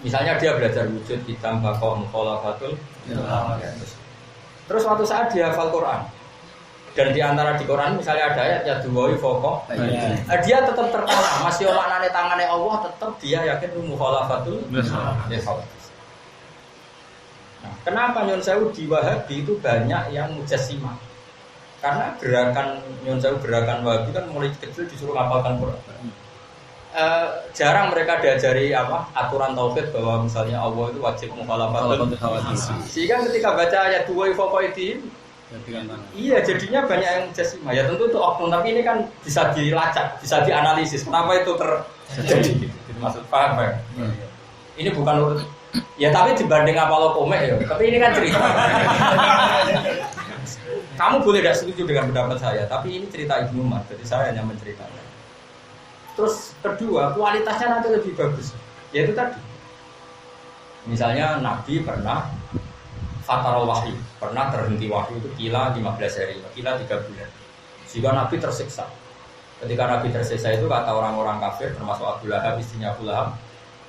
Misalnya dia belajar wujud hitam bakau mukhalafatul. Terus suatu saat dia hafal Quran. Dan di antara di Quran misalnya ada ayat ya duwai foko. Dia tetap tertanam. Masih maknane tangane Allah tetap dia yakin mukhalafatul. Nah, kenapa Nyon Sewu di Wahabi itu banyak yang mujassimah? Karena gerakan Nyon Sewu, gerakan Wahabi kan mulai kecil disuruh ngapalkan Quran. Jarang mereka diajari aturan tauhid bahwa misalnya Allah itu wajib mukhalafatul. Sehingga ketika baca ayat duwai faqaidin, iya jadinya banyak yang mujassimah. Ya tentu itu oknum, tapi ini kan bisa dilacak, bisa dianalisis. Kenapa itu terjadi? Maksud paham ya? Ini bukan ya tapi dibanding apal komik ya. Tapi ini kan cerita. Kamu boleh tidak setuju dengan pendapat saya, tapi ini cerita Ibnu Umar, jadi saya hanya menceritakan. Terus kedua, kualitasnya nanti lebih bagus. Yaitu tadi. Misalnya Nabi pernah fatarul wahyu, pernah terhenti wahyu itu kila 15 hari, kila 3 bulan. Sehingga Nabi tersiksa. Ketika Nabi tersiksa itu kata orang-orang kafir termasuk Abu Lahab, istrinya Abu Lahab,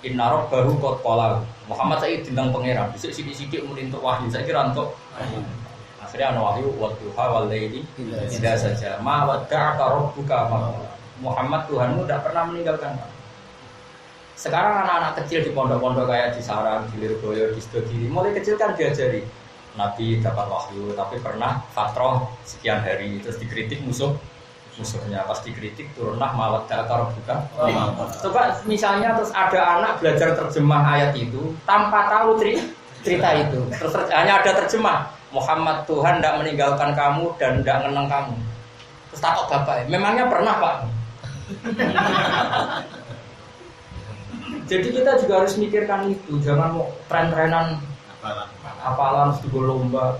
inna rabbahu qad qala. Muhammad saya dindang pangeran, bisa sidik-sidik untuk wahyu, saya kira untuk akhirnya ana wahyu wa duha wal laili idza saja. Ma wadda'aka rabbuka ma Muhammad Tuhanmu tidak pernah meninggalkan kamu. Sekarang anak-anak kecil di pondok-pondok kayak di Sarang, di Lirboyo, di Sidogiri, mulai kecil kan diajari Nabi dapat wahyu, tapi pernah fatrah sekian hari, terus dikritik musuhnya, pas dikritik turunlah mawaddah rabbuka. Coba misalnya terus ada anak belajar terjemah ayat itu tanpa tahu cerita itu, terus hanya ada terjemah Muhammad Tuhan tidak meninggalkan kamu dan tidak ngeneng kamu. Terus takut bapak, memangnya pernah Pak? Jadi kita juga harus mikirkan itu, jangan mau tren-trenan apalan sedih lomba.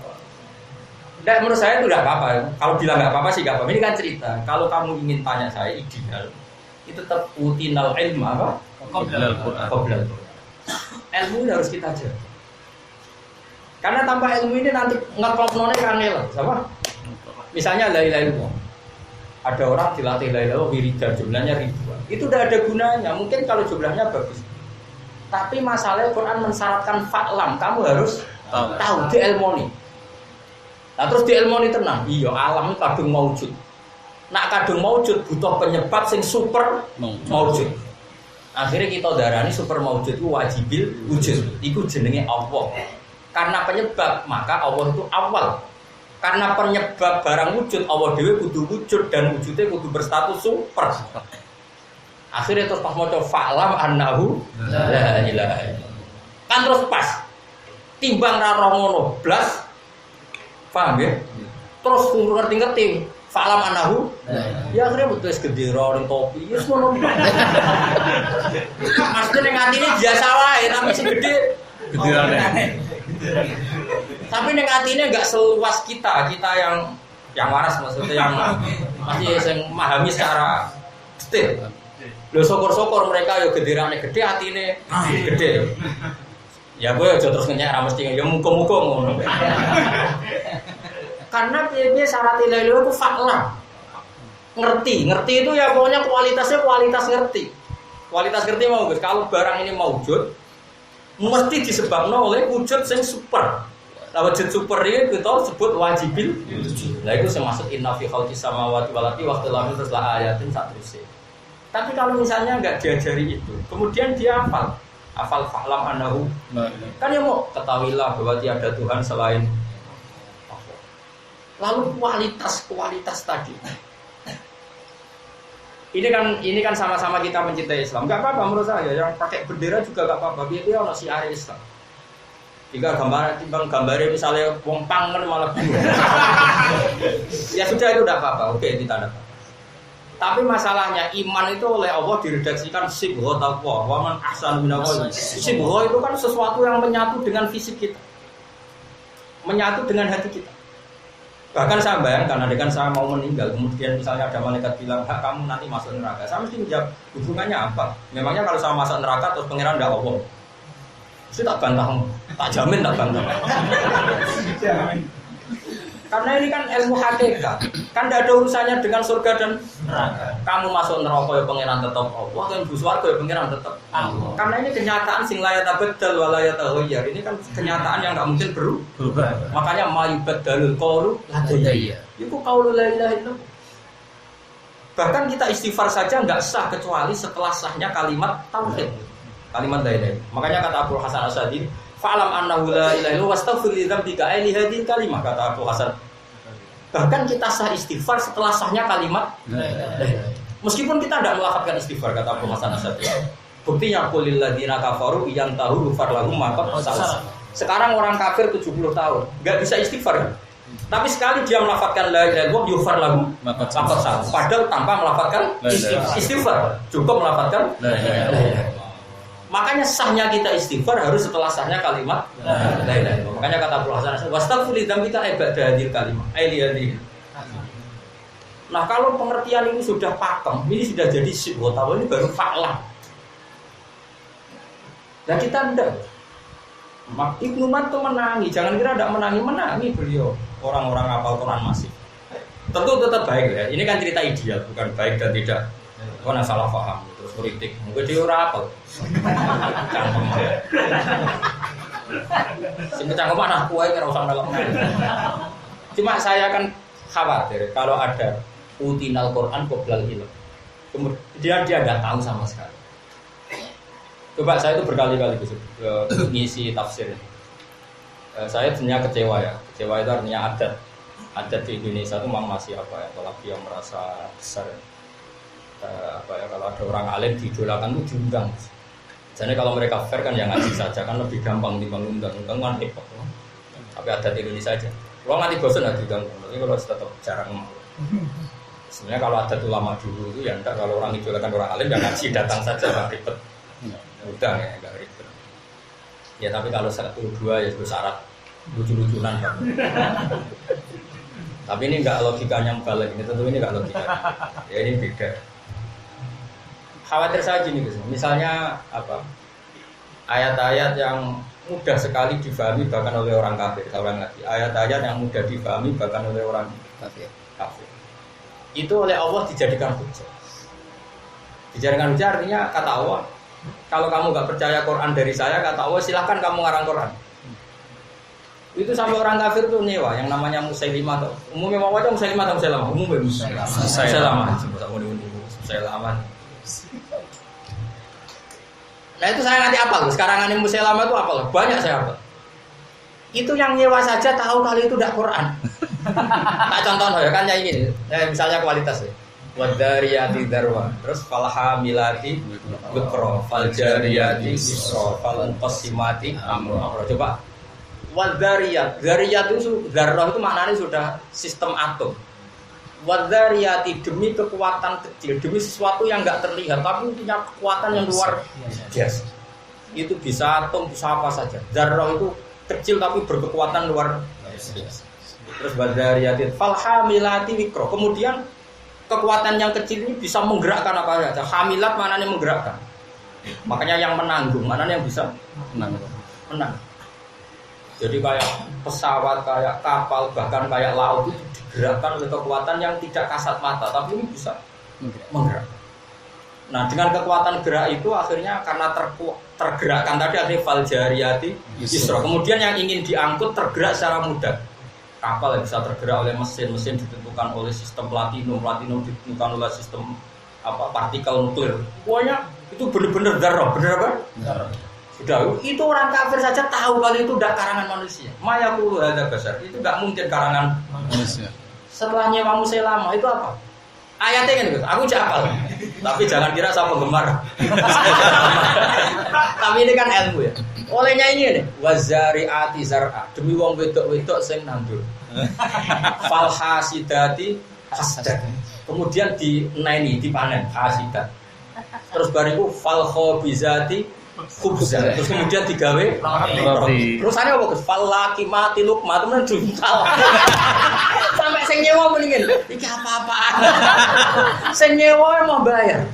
Dan menurut saya itu tidak apa-apa. Kalau bilang nggak apa-apa sih nggak apa-apa. Ini kan cerita. Kalau kamu ingin tanya saya ideal, itu tetap utinal ilmu apa? Qoblal. Ilmu ini harus kita jaga. Karena tanpa ilmu ini nanti ngeklop-none kanel, apa? Misalnya la ilaha illallah. Ada orang dilatih la ilaha illallah wiridan jumlahnya ribuan. Itu udah ada gunanya. Mungkin kalau jumlahnya bagus. Tapi masalahnya Quran mensyaratkan fa'lam, kamu harus tahu di ilmoni. Nah terus di ilmoni tenang. Iya, alam itu kadung maujud. Nak kadung maujud butuh penyebab sing super maujud. Akhirnya kita darani super maujud itu wajibil wujud. Iku jenenge Allah. Karena penyebab, maka Allah itu awal. Karena penyebab barang wujud, Allah dewe kudu wujud dan wujudnya kudu berstatus super. Akhirnya terus pas maca fa'lam annahu la ilaha illallah. Kan terus pas. Timbang ra ngono blas. Paham ya? Terus ngerti-ngerti fa'lam annahu ya akhirnya betul es gendera ning topi. Ya ngono. Maksudnya ning atine biasa wae, tapi sing gede Genderane. Tapi ning atine enggak seluas kita yang waras, maksudnya yang masih yang memahami secara detail. Lho syukur-syukur mereka yo genderane gede, atine gede. Ya gue aja terus ngenyek ra mesti ya muga-muga ngono. Karena piye-piye syarat ilahi itu fakla. Ngerti itu ya pokoknya kualitasnya kualitas ngerti. Kualitas ngerti mau guys, kalau barang ini maujud mesti disebabkan oleh wujud yang super. Nah, wujud super ini kita sebut wajibil. Nah itu termasuk inna fi khalqis samawati wal ardi wa ikhtilafil terus la ayatin satrusih. Tapi kalau misalnya nggak diajari itu, kemudian dia hafal fa'lam annahu. Kan ya mau ketahuilah bahwa tiada Tuhan selain Allah. Lalu kualitas tadi. Ini kan sama-sama kita mencintai Islam. Enggak apa-apa menurut saya. Yang pakai bendera juga enggak apa-apa. Dia ono syiar Islam. Jika gambarnya misalnya wong pang kan malah ya sudah itu enggak apa-apa. Oke, ditanda. Tapi masalahnya iman itu oleh Allah diredaksikan sibgha taqwa wa man ahsanu minallah. Sibgha itu kan sesuatu yang menyatu dengan fisik kita. Menyatu dengan hati kita. Bahkan saya bayangkan, adegan saya mau meninggal, kemudian misalnya ada malaikat bilang, hak kamu nanti masuk neraka. Saya mesti menjawab, hubungannya apa? Memangnya kalau saya masuk neraka terus pangeran tidak Allah? Saya tak bantah, tak jamin tak bantah. Karena ini kan ilmu hakikat, kan tidak ada urusannya dengan surga dan neraka. Kamu masuk neraka ya pangeran tetap Allah, kan bus warga ya pangeran tetap Allah. Karena ini kenyataan sing la yatabaddal wa la yataghayyar. Ini kan kenyataan yang nggak mungkin berubah. Makanya mayubaddalul qaulu ladayya. Itu qaulu la ilaha illallah. Bahkan kita istighfar saja nggak sah kecuali setelah sahnya kalimat tauhid. Kalimat la ilaha. Makanya kata Abu Hasan Asy'ari, fa'lam annahu la ilaha illallah wastaghfir li dzambika li hadhihi kalimah, kata Abu Hasan. Bahkan kita sah istighfar setelah sahnya kalimat la ilaha. Meskipun kita tidak melafadzkan istighfar, kata Abu Hasan Asy'ari. Buktinya qul lil ladzina kafaru yantahu yufar lahum ma qad salaf. Sekarang orang kafir 70 tahun enggak bisa istighfar kan? Tapi sekali dia melafadzkan la ilaha illallah yufar lahum ma qad salaf. Padahal tanpa melafadzkan istighfar, cukup melafadzkan la ilaha illallah. Makanya sahnya kita istighfar harus setelah sahnya kalimat la ilaha illallah. Makanya kata Abu Hasan, wastaghfir li dzambika ba'da hadhil kalimah. Nah kalau pengertian ini sudah pakem, ini sudah jadi syi'wa, ini baru fa'lah. Nah kita enggak. Ibnu Mat itu menangi, jangan kira tidak menangi beliau. Orang-orang hafal Quran masih. Tentu tetap baik ya. Ini kan cerita ideal, bukan baik dan tidak. Karena salah paham, terus kritik. Mungkin dia ora hafal. Si cangkem anak kuai kira usah melok. Cuma saya kan khawatir kalau ada utinal Quran qoblal ilm. Kemudian dia tidak tahu sama sekali. Coba saya itu berkali-kali ngisi tafsir. Saya sebenarnya kecewa ya. Kecewa itu artinya adat di Indonesia itu memang masih apa ya? Apalagi yang merasa besar. Kalau ada orang alim diidolakan itu diundang. Jadi kalau mereka fair kan yang ngaji saja kan lebih gampang dibanding undang-undang kan repot. Tapi adat Indonesia aja. Kalau nanti bosan nggak diundang, tapi kalau tetap jarang. Sebenarnya kalau adat ulama dulu itu ya enggak, kalau orang idolakan orang alim yang ngaji datang saja nggak ribet. Udah ya nggak ribet. Ya tapi kalau 1, 2 ya itu syarat lucu-lucunan kan. Tapi ini nggak logikanya balik ini, tentu ini nggak logika. Ya ini beda. Khawatir saya gini guys, misalnya apa ayat-ayat yang mudah sekali difahami bahkan oleh orang kafir, orang lagi ayat-ayat yang mudah difahami bahkan oleh orang kafir. Itu oleh Allah dijadikan hujah. Dijadikan hujah artinya kata Allah, kalau kamu nggak percaya Quran dari saya, kata Allah silahkan kamu ngarang Quran. Itu sampai orang kafir tuh nyewa yang namanya Musailimah tuh. Umumnya mau aja Musailimah atau Musailamah? Umumnya Musailamah. Nah itu saya nanti apal. Sekarang ini Musailamah itu apal. Banyak saya apal. Itu yang nyewa saja tahu kali itu tidak Quran. Tak contoh ya kan kayak gini. Misalnya kualitas ya. Wadariyati darwa, terus falhamilati wikro, faljariyati isro, falanqasimati amro. Coba wadariyat, dariyat itu darah itu maknanya sudah sistem atom. Wadariyati demi kekuatan kecil, demi sesuatu yang nggak terlihat tapi punya kekuatan yang luar biasa. Itu bisa atom, bisa apa saja. Darah itu kecil tapi berkekuatan luar biasa. Terus wadariyati falhamilati wikro, kemudian kekuatan yang kecil ini bisa menggerakkan apa saja. Hamilat mananya menggerakkan. Makanya yang menanggung, mananya yang bisa menang. Jadi kayak pesawat, kayak kapal, bahkan kayak laut itu digerakkan oleh kekuatan yang tidak kasat mata, tapi ini bisa menggerak. Nah, dengan kekuatan gerak itu akhirnya karena tergerakkan tadi ada faljariyati isra. Kemudian yang ingin diangkut tergerak secara mudah. Kapal yang bisa tergerak oleh mesin ditentukan oleh sistem platinum ditentukan oleh sistem partikel nuklir. Pokoknya itu benar-benar darah, benar apa? Darah. Sudah, itu orang kafir saja tahu kalau itu tidak karangan manusia. Mayaqulu hadza basar, itu tidak mungkin karangan manusia. Setelah nyewa Musailamah itu apa? Ayatnya kan gitu, aku hafal. Tapi jangan kira saya penggemar. Tapi ini kan ilmu ya. Olehnya ini nih, wazari'ati zar'a, demi wong wedok-wedok sing nandur. Falhasidati hasdan. Kemudian dipanen hasidat. Terus bariku falkhobizati khubzan. Terus kemudian digawe roti. Terus ana apa Gus? Falakimati lukma temen juntal. Sampai sing nyewa mendingin. Iki apa-apaan. Sing nyewa mau bayar.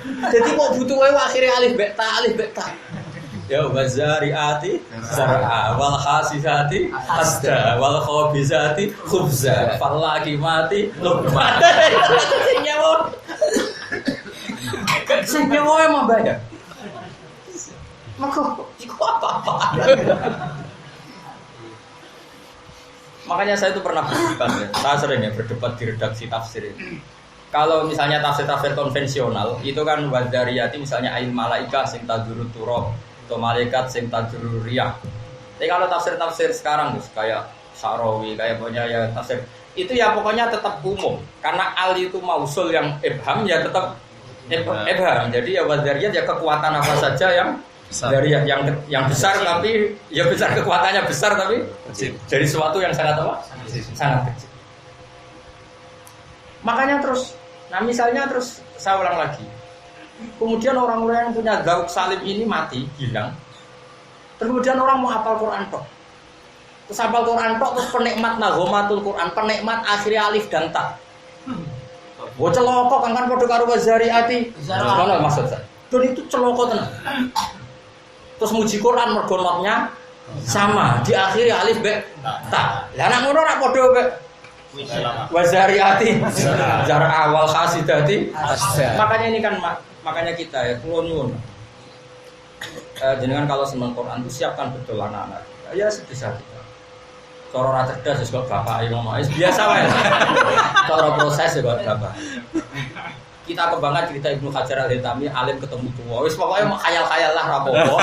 Jadi mau butuh wae akhire alif beta. Ya wazariati zar'a wal hasisati hasda wal khabizati khubza falakimati lukma. Sing nyewa emang bayar. Iku apa-apa. Makanya saya itu pernah berdebat ya. Saya sering ya berdebat di redaksi tafsir ini. Kalau misalnya tafsir-tafsir konvensional itu kan wadariyati misalnya ail malaika sing tadurut turab atau malaikat sing tadurur riyah. Tapi kalau tafsir-tafsir sekarang kayak Sa'rawi kayak punya ya tafsir itu ya pokoknya tetap umum karena al itu mausul yang ibham ya tetap ibham. Jadi ya wadariyat ya kekuatan apa saja yang dari yang besar tapi ya besar kekuatannya besar tapi kecil. Dari sesuatu yang sangat apa? Sangat kecil. Makanya terus misalnya terus saya ulang lagi. Kemudian orang-orang yang punya zauk salim ini mati, hilang. Kemudian orang mau hafal Quran kok. Terus hafal Quran tok terus penikmat naghomatul Quran, penikmat akhirnya alif dan ta. Wah celoko kan padha karo wazariati. Ngono maksud saya. Dan itu celoko tenan. Terus muji Quran mergo notnya sama, diakhiri alif be ta. Lah nek ngono ora padha be wazariati. Jar awal khasidati. Makanya ini kan makanya kita ya kula nyuwun. Jenengan kalau seneng Quran itu siapkan betul anak-anak. Ya sebisa kita. Cara ora cerdas wis kok bapak ngomong biasa wae. Cara proses ya kok bapak. Kita kebanggaan cerita Ibnu Hajar Al-Haytami alim ketemu tua. Wis pokoknya mau khayal-khayal lah rapopo.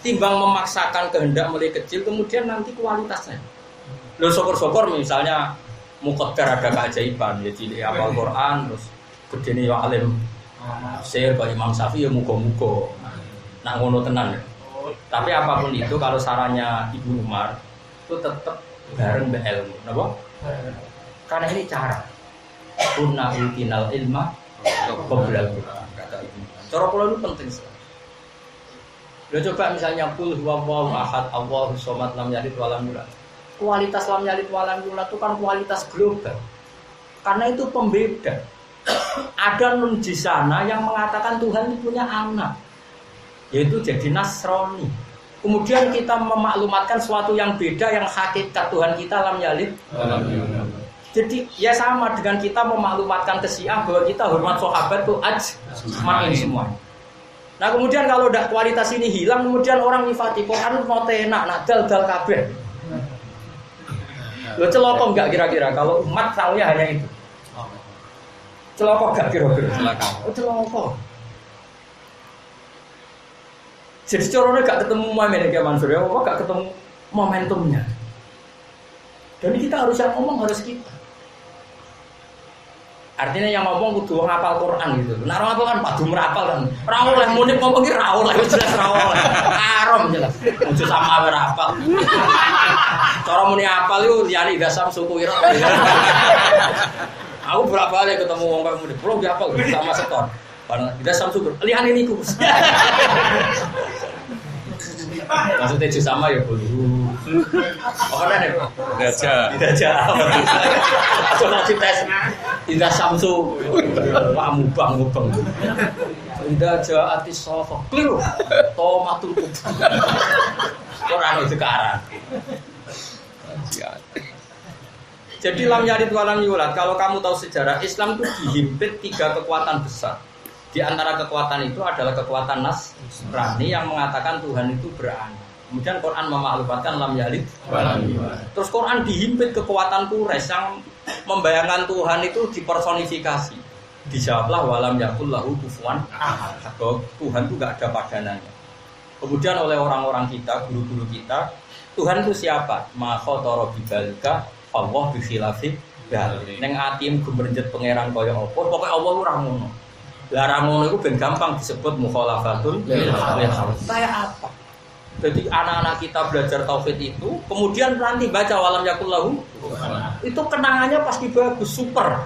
Timbang memaksakan kehendak mulai kecil kemudian nanti kualitasnya. Lho syukur-syukur misalnya muqaddar ada keajaiban ya cilik hafal Quran terus gedene yo alim. Tafsir kok Imam Syafi'i ya muga-muga. Nak ngono tenan ya. Tapi apapun itu kalau sarannya Ibu Umar itu tetap bareng ilmu, napa? Karena ini cara. Kunna utinal ilma qabla Quran kata Ibu. Cara kula itu penting sekali. Lo coba misalnya qul huwallahu ahad Allahus samad lam yalid wa lam yulad. Kualitas lam yalid wa lam yulad itu kan kualitas global. Karena itu pembeda. Ada nun di sana yang mengatakan Tuhan itu punya anak. Yaitu jadi Nasrani. Kemudian kita memaklumatkan sesuatu yang beda yang hakikat Tuhan kita lam yalid. Jadi ya sama dengan kita memaklumatkan ke Syiah bahwa kita hormat sahabat itu ajma'in semua. Nah kemudian kalau udah kualitas ini hilang kemudian orang nyifati Quran mau tenak nak dal kabeh. Lo celoko enggak kira-kira kalau umat taunya hanya itu. Celoko enggak kira-kira? Celoko. Jadi corone gak ketemu momennya kayak Mansur ya, apa gak ketemu momentumnya. Dan kita harus yang ngomong harus kita. Artinya yang ngomong kudu ngapal Quran gitu. Nah orang apa kan padu merapal kan. Ra oleh muni ngomong ki ra oleh jelas ra oleh. Haram jelas. Ojo sama merapal. Cara muni apal iku liyane dasam suku ira. Aku berapa kali ketemu wong kaya muni, "Bro, ki apal sama setor." Tidak samsu lihat ini kus. Maksudnya jus sama ya bolu. Apa nih? Tidak Atau nanti tes. Tidak samsu. Pak mubang. Tidak aja atis sofa. Keliru. Tomatul kubang. Orang itu ke arah. Jadi lam yalid wa lam yulad. Kalau kamu tahu sejarah Islam itu dihimpit 3 kekuatan besar. Di antara kekuatan itu adalah kekuatan Nasrani yang mengatakan Tuhan itu beranak. Kemudian Quran memaklumatkan lam yalid wa lam yulad. Terus Quran dihimpit kekuatan Quraisy yang membayangkan Tuhan itu dipersonifikasi. Dijawablah walam yakul lahu kufuwan ahad. Bahwa Tuhan itu tidak ada padanannya. Kemudian oleh orang-orang kita, guru-guru kita, Tuhan itu siapa? Ma khatara bibalika Allah bi khilafi dzalik. Ning atimu gumrenjet pangeran kaya apa? Pokoke Allah ora ngono. Lah ra ngono iku ben gampang disebut mukhalafatun lil hawa. Kayak apa? Jadi anak-anak kita belajar tauhid itu, kemudian nanti baca walam yakul lahu, itu kenangannya pasti bagus, super.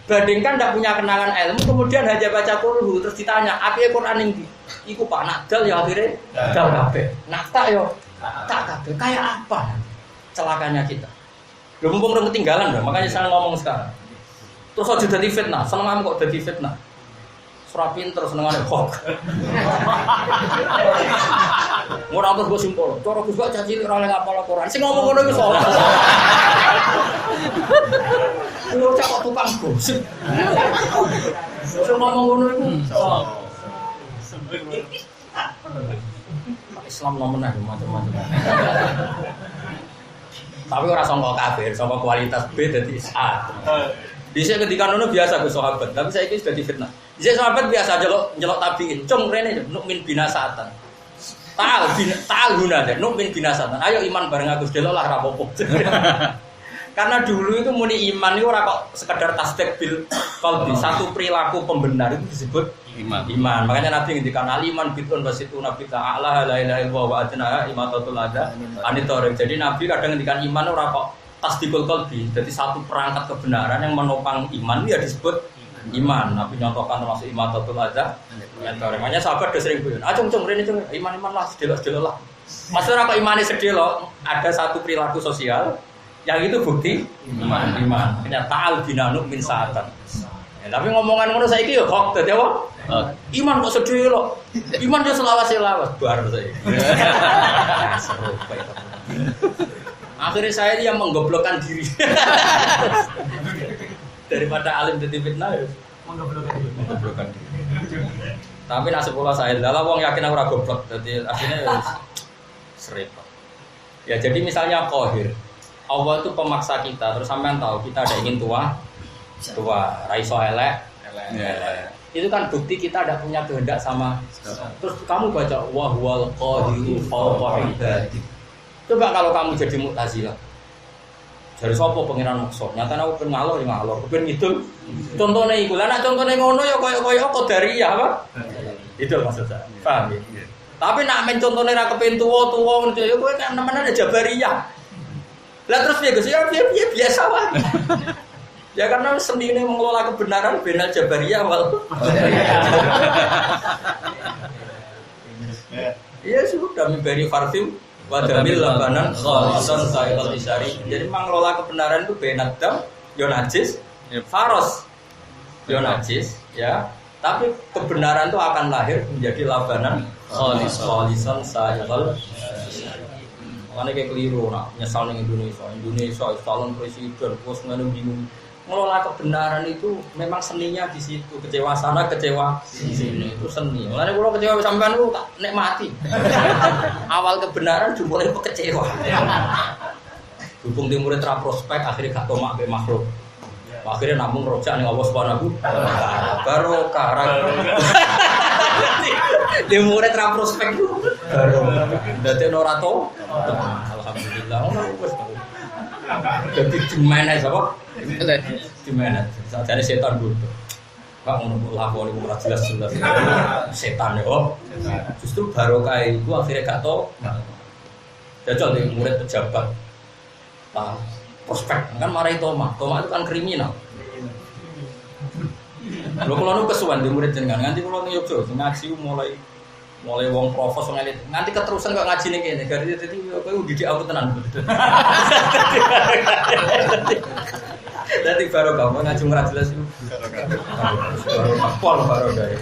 Bandingkan tidak punya kenangan ilmu, kemudian hanya baca Qur'an, terus ditanya, apa Quran ini? Iku Pak Nakdal ya akhirnya dal kabeh. Nakta yo tak kabeh. Kayak apa? Celakanya kita. Lho mumpung udah ketinggalan loh, makanya saya ngomong sekarang. Terus aja jadi fitnah, seneng kok jadi fitnah. Surah pinter senengane kok. Ora terus gue simpul. Cara Gus gak caci ora oleh ngapal Quran. Sing ngomong ngono iku salah. Lu cak tukang gosip. Sing ngomong ngono iku salah. Islam nomenah macam-macam. Tapi ora sangka kafir, sangka kualitas B dadi A. Bisa ketika nono biasa ke sahabat, tapi saya ini sudah difitnah. Bisa sahabat biasa jelok tabiin, cung rene nukmin binasatan. Ta'al guna deh, nukmin binasatan. Ayo iman bareng aku delok lah rapopo. Karena dulu itu muni iman itu ora kok sekedar tasdik bil qalbi, satu perilaku pembenar itu disebut iman. Makanya Nabi ngendikan aliman bitun wasitu nabi ta'ala la ilaha illallah wa adna imatatul adha anitorek. Jadi Nabi kadang ngendikan iman ora kok tasdikul qalbi, jadi satu perangkat kebenaran yang menopang iman ya disebut iman. Nabi nyontohkan termasuk imatatul adza. Makanya sahabat udah sering bilang, "Ah cung rene cung, iman lah, delok lah." Maksudnya kok imane sedih loh, ada satu perilaku sosial yang itu bukti iman. Hanya ta'al binanuk min sa'atan. Ya, tapi ngomongan ngono saiki yo kok dadi apa? Iman kok sedih loh. Iman yo selawas-selawas bar saya. Seru kayak. Akhirnya saya yang menggoblokkan diri. Daripada alim dadi fitnah ya. Menggoblokkan diri. Tapi nak sekolah saya, lah wong yakin aku ora goblok. Dadi akhirnya serip. Ya jadi misalnya qahir. Allah itu pemaksa kita, terus sampean tahu kita ada ingin tua, raiso elek. Itu kan bukti kita ada punya kehendak sama. Terus kamu baca wa huwal qahiru fawqa ibadi. Coba kalau kamu jadi Mu'tazilah. Dari sapa pengiran maksa? Nyatane aku pengen ngalor ya ngalor, pengen ngidul. Contone iku. Lah nek contone ngono ya kaya qadariyah apa? Itu maksud saya. Paham ya? Tapi nak men contone ra kepen tuwa-tuwa ngono ya kowe kan nemenan Jabariyah. Lah terus piye Gus? Ya biasa wae. Ya karena sendiri mengelola kebenaran benal Jabariyah wal. Iya sudah memberi farsim wadamil labanan khalisan sa'iqal isyari. Jadi mengelola kebenaran itu benat dam yo najis, faros yo najis ya. Tapi kebenaran itu akan lahir menjadi labanan khalisan sa'iqal isyari. Makanya kayak keliru, nak nyesal nih Indonesia, calon presiden, bos nganu bingung. Ngelola kebenaran itu memang seninya di situ, kecewa sana, kecewa di sini itu seni. Makanya kalau kecewa sampean lu tak nikmati. Awal kebenaran dimulai kecewa. Dukung timur tra prospek akhirnya gak tomak be makhluk. Akhirnya namun rojak ning Allah Subhanahu barokah. Timur tra prospek baru. Dadi ora to. Alhamdulillah ono wis to. Dadi dimanage apa? Dimanage. Sajane setan bodoh. Kok ngono lakoni ora jelas-jelas. Setan yo. Justru barokah itu akhirnya gak to. Jajal di murid pejabat. Nah, prospek kan marahi Toma itu kan kriminal. Lho kula nu kesuwen di murid jenengan nganti kula ning Yogyakarta ngaji mulai wong profos wong elit nganti keterusan kok ngaji ning kene gari dadi kowe didik aku tenan. Dadi baru kamu ngaji ora jelas iku. Pol baru dari.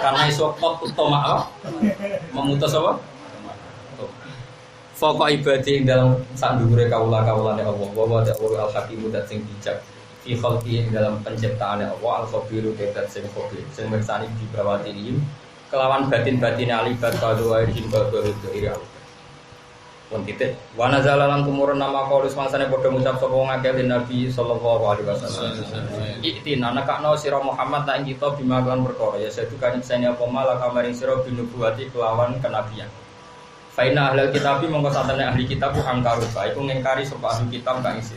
Karena iso pot utama memutus apa? Faqo ibadi dalam sak dhuwure kawula-kawulane Allah wa ta'ala al-hakimu dat sing bijak fi khalqi dalam penciptaane Allah al-khabiru dat sing khabir sing mirsani dibawati ini kelawan batin-batin alibat kadua irhim kadua iri Allah pun titik wa nazala lan tumurun nama qaulus mangsane padha ngucap sapa wong akeh Nabi sallallahu alaihi wasallam iktina nakakno sira Muhammad tak ing kita bimakan perkara ya sedu kan sene apa malah kamaring sira binubuwati kelawan kenabian. Faina ahli kitabi mongko satene ahli kitab ku angkaru bae iku ngingkari sapa ahli kitab kang isi.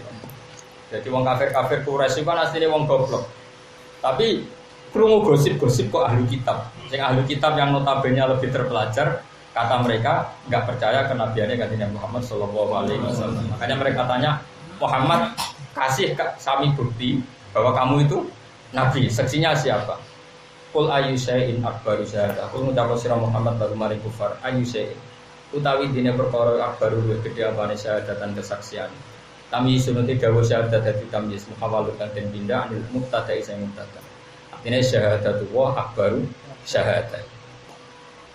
Jadi wong kafir-kafir Quraisy kan asline wong goblok. Tapi krungu gosip-gosip kok ahli kitab. Sing ahli kitab yang notabene lebih terpelajar, kata mereka enggak percaya kenabiannya kanjeng Muhammad sallallahu alaihi wasallam. Makanya mereka tanya, "Muhammad, kasih kami bukti bahwa kamu itu nabi. Saksinya siapa?" Qul ayyusyai'in akbaru syahadah. Aku ngucap sira Muhammad baru mari kufar ayyusyai'in utawi dine perkara akbaru luwih gedhe apane syahadatan kesaksian. Kami sunati dawuh syahadat dadi tamyiz muhawalatan den pindah anil mubtada sing mubtada. Artine syahadatu wa akbaru syahadat.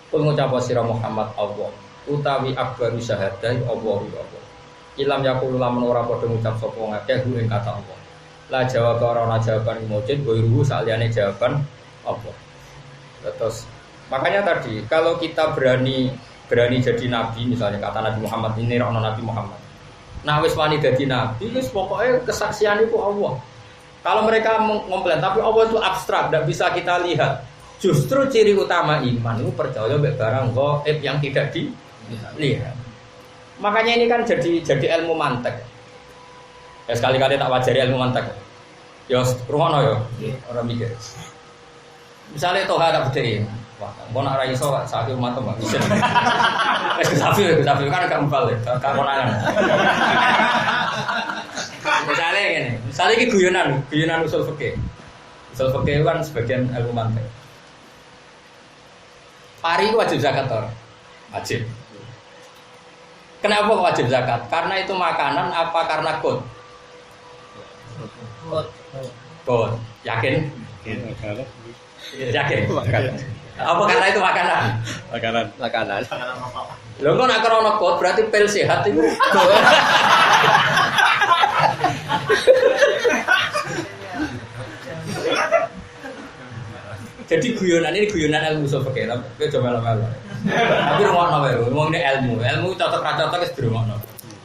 Kul ngucap sira Muhammad Allah utawi akbaru syahadat Allah. Ilam yakul lamun ora padha ngucap sapa ngakeh ing kata Allah. La jawab ora ana jawaban mujid goiru saliyane jawaban Allah. Terus makanya tadi kalau kita berani jadi nabi misalnya kata Nabi Muhammad ini rono Nabi Muhammad. Nah wis wani dadi nabi wis pokoknya kesaksian itu Allah. Kalau mereka ngomplain tapi Allah itu abstrak tidak bisa kita lihat. Justru ciri utama iman itu percaya mbek barang gaib yang tidak dilihat. Makanya ini kan jadi ilmu mantek. Ya sekali-kali tak wajari ilmu mantek. Ya rumono ya orang mikir. Misalnya toha tak bedheki. Wah, mau nak raiso saat itu mantap nggak bisa. Sapi kan agak empal ya, tak konangan. Misalnya ini guyonan usul fikih. Usul fikih kan sebagian ilmu mantek. Pari wajib zakat or, wajib. Kenapa kok wajib zakat? Karena itu makanan apa karena kod? Kod. Yakin? Yakin? Apa karena itu makanan? Makanan. Lho kok nek krono kod berarti pil sehat itu. Jadi guyonan ini guyonan ilmu usul fikih, tapi coba melu. Tapi rungokno wae, ngomong ini ilmu cocok ra cocok wis dirungokno.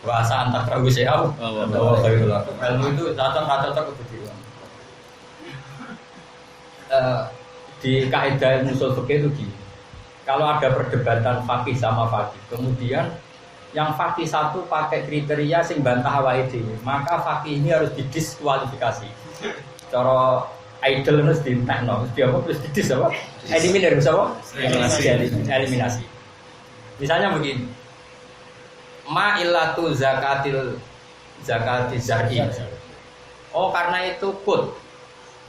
Bahasa antar ragu sehat. Ilmu itu cocok ra cocok kudu dirungokno. Di kaidah ilmu usul fikih itu gini. Kalau ada perdebatan fakih sama fakih, kemudian yang fakih satu pakai kriteria sing bantah awake dhewe, maka fakih ini harus didiskualifikasi. Cara idol harus ditekno, terus dia apa? Terus didis apa? Eliminir apa? Eliminasi. Misalnya begini, ma illatu zakati zar'i. Oh karena itu kut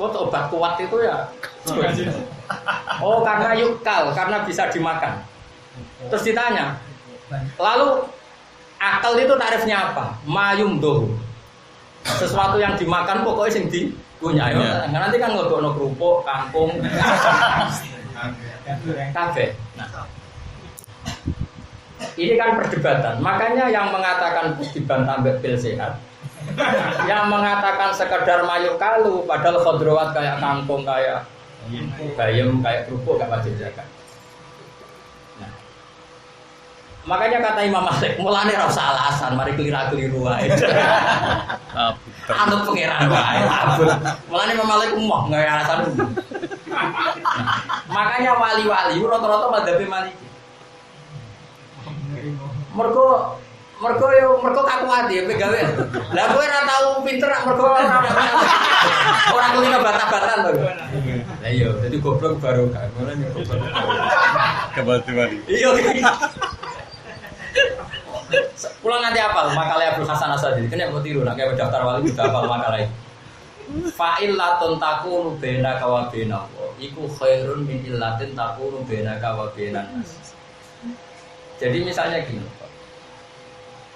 obat kuat itu ya. Oh karena yukal, karena bisa dimakan. Terus ditanya, lalu akal itu tarifnya apa? Mayum dohu. Sesuatu yang dimakan pokoknya sing dikunyah. Nanti kan ngelodokno kerupuk, kangkung, kafe. Nah, ini kan perdebatan. Makanya yang mengatakan dibantah pil sehat, yang mengatakan sekedar mayukalu, padahal khodrowat kayak kangkung, kayak bayam, kayak kerupuk gak wajib zakat. Nah, makanya kata Imam Malik, mulane ora usah alasan, mari keliru wae. Anut pangeran wae. Mulane Imam Malik umum nggak alasan. Makanya wali-wali rata-rata madzhab Maliki. Mergo kaku ati pegawe. Lah kowe ora tau pinter mergo ora kelina bantah-bantahan to. Lah iya, dadi goblok baru kan. Mulane goblok. Kebetulan. Iya. Pulang nanti apal makalah Abdul Hasan Asadili. Kene kok tiru nek daftar wali udah apal makalah itu. Fa'il latun takunu bainaka wa bainallah. Iku khairun min illatin takunu bainaka wa bainan nas. Jadi misalnya gini,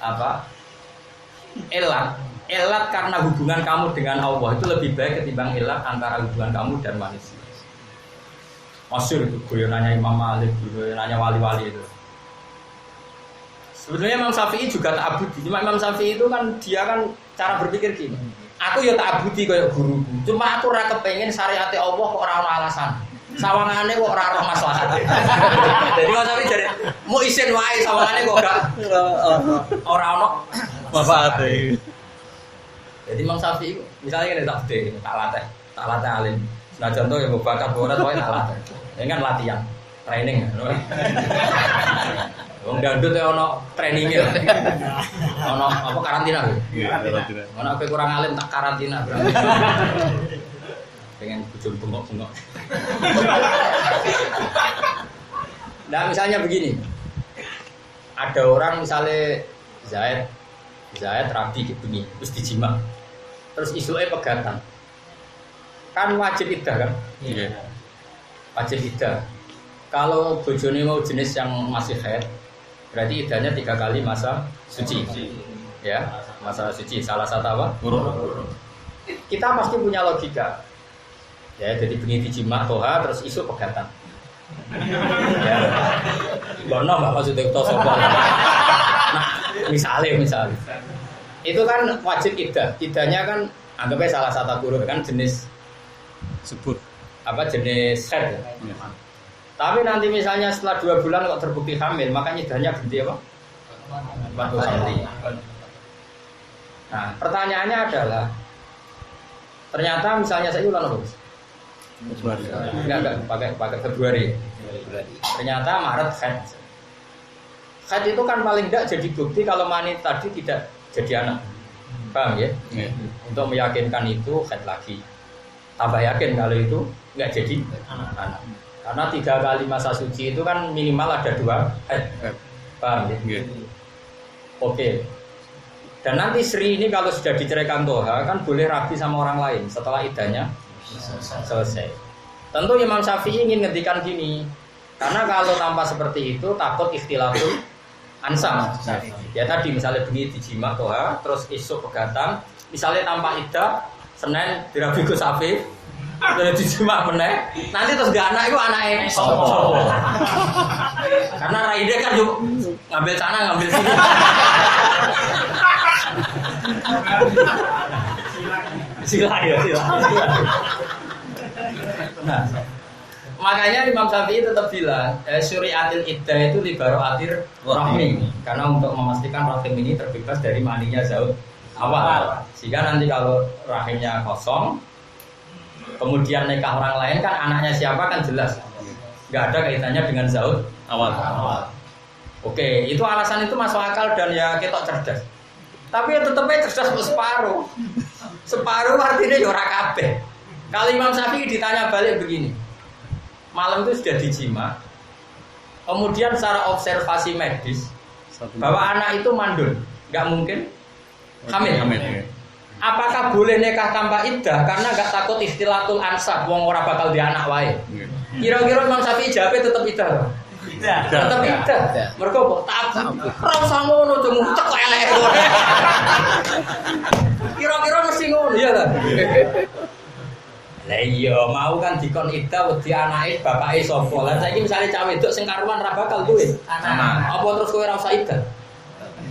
apa? Elat karena hubungan kamu dengan Allah itu lebih baik ketimbang elat antara hubungan kamu dan manusia. Masyhur itu guyonannya Imam Malik, guyonannya wali-wali itu. Sebetulnya Imam Syafi'i juga ta'abudi. Cuma Imam Syafi'i itu kan dia kan cara berpikir gini. Aku ya ta'abudi kayak guruku. Cuma aku ora kepengin syariate Allah kok ora ono alasan. Sawangane kok ora ono maslahat. Jadi Imam Syafi'i jare mau isin wae sawangane kok gak ora ono Manfaat. Jadi Imam Syafi'i misalnya ngene tak latih alim. Nah contoh ya bakat ora wae tak latih. Ini kan latihan, training. Wong dandut ya ono trainingnya, ono apa karantina? Iya, karantina. Ono apa kurang alim tak karantina berarti. Pengen bujur bengok-bengok. Nah misalnya begini, ada orang misalnya Zaid rabi begini, terus dijima, terus isunya pegatan, kan wajib iddah kan? Iya. Wajib iddah. Kalau bojone mau jenis yang masih haid, berarti iddahnya 3 kali masa suci, ya masa suci. Salah satu apa? Kita pasti punya logika, ya jadi bengi dijima toha terus isu pegatan. Ya, bono mbak maksudnya itu sopan. Nah, misalnya, itu kan wajib iddah. Iddahnya kan anggapnya salah satu guru kan jenis Sebut. apa jenis haid. Ya. Tapi nanti misalnya setelah 2 bulan kok terbukti hamil, maka iddahnya berhenti apa? 40 hari. Nah, pertanyaannya adalah, ternyata misalnya saya ulang apa? Enggak, pakai Februari. Ternyata Maret haid. Haid itu kan paling tidak jadi bukti kalau mani tadi tidak jadi anak. Paham ya? Untuk meyakinkan itu haid lagi. Tambah yakin kalau itu enggak jadi anak. Karena 3 kali masa suci itu kan minimal ada 2 haid. Paham ya? Oke. Dan nanti Sri ini kalau sudah diceraikan toha kan boleh rabi sama orang lain setelah iddahnya selesai. Tentu Imam Syafi'i ingin ngendikan gini, karena kalau tanpa seperti itu takut ikhtilatul ansab. Ya tadi misalnya bengi dijima toha, terus esok pegatan, misalnya tanpa iddah, Senin dirabi Gus Afif, terus dijima meneh, nanti terus gak anak itu anaknya sopo. Karena Raide kan juga ngambil sana ngambil sini. Sila. Nah, makanya Imam Syafi'i tetap bilang syuriatil iddah itu libaroatir rahmi, karena untuk memastikan rahim ini terbebas dari maninya zaud awal. Sehingga nanti kalau rahimnya kosong, kemudian nikah orang lain kan anaknya siapa kan jelas, nggak ada kaitannya dengan zaud awal. Oke, itu alasan itu masuk akal dan ya ketok cerdas. Tapi ya tetapnya cerdas separuh. Separuh artinya ya ora kabeh. Kalau Imam Syafi'i ditanya balik begini, malam itu sudah dijima, kemudian secara observasi medis bahwa anak itu mandul, nggak mungkin hamil. Apakah boleh nikah tanpa iddah karena nggak takut istilatul ansab, wong ora bakal di anak wae? Kira-kira Imam Syafi'i jawabnya tetap iddah. Tetap iddah. Mergo kok tak ora usah ngono cuma cek elek. Kira-kira mesti ngono ya kan? Lah iya mau kan dikon iddah wedi anake bapake sapa. Lah saiki misale cah wedok sing karuan ra bakal duwe anak. Apa terus kowe ora usah iddah?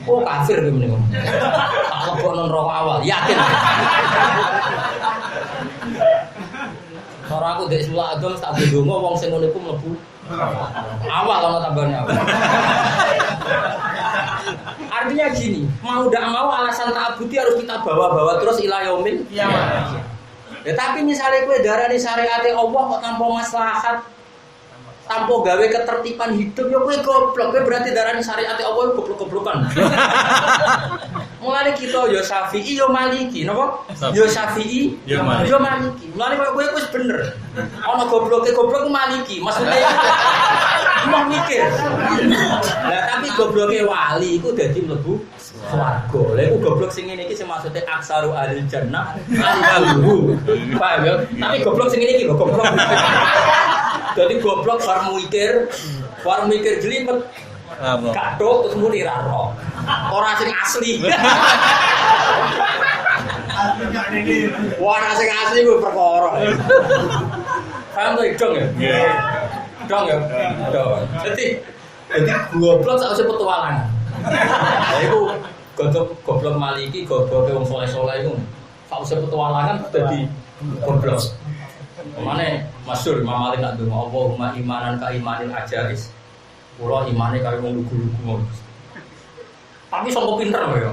Oh kafir kowe mrene ngono. Tak lebokno neraka awal, yakin. Ora aku ndek sulak adol tak ndonga wong sing ngono iku mlebu awal ana tambane awal. Artinya gini, mau ndak mau alasan ta'abbudi harus kita bawa-bawa terus ila yaumil kiamat. Ya tapi misalnya kowe darani syariate Allah kok tanpa maslahat, tanpa gawe ketertiban hidup, ya kowe goblok. Kowe berarti darani syariate Allah goblok-goblokan. Mulane kita ya Syafi'i ya Maliki, napa? Ya Syafi'i ya Maliki. Mulane kowe wis bener. Ana gobloke goblok Maliki, maksudnya mau mikir. Lah tapi gobloke wali iku dadi mlebu swarga. Lha iku goblok sing ngene iki sing maksude aksaru ahli jannah al-qalbu. Paham ya? Tapi goblok sing ngene iki lho goblok. Dadi goblok bar mikir jelimet. Kadok terus muni ra ro. Ora sing asli. Ora sing asli ku perkara. Paham to dong ya? Nggih. Dong ya. Dong. Jadi goblok sak usah petualangan. Lah iku goblok Maliki, goblok wong saleh-saleh iku. Sak usah petualangan dadi goblok. Kemana masyhur Imam Malik nak donga Allahumma imanan ka imanil ajaris. Kula imane kaya wong lugu-lugu. Tapi sangko pinter ya.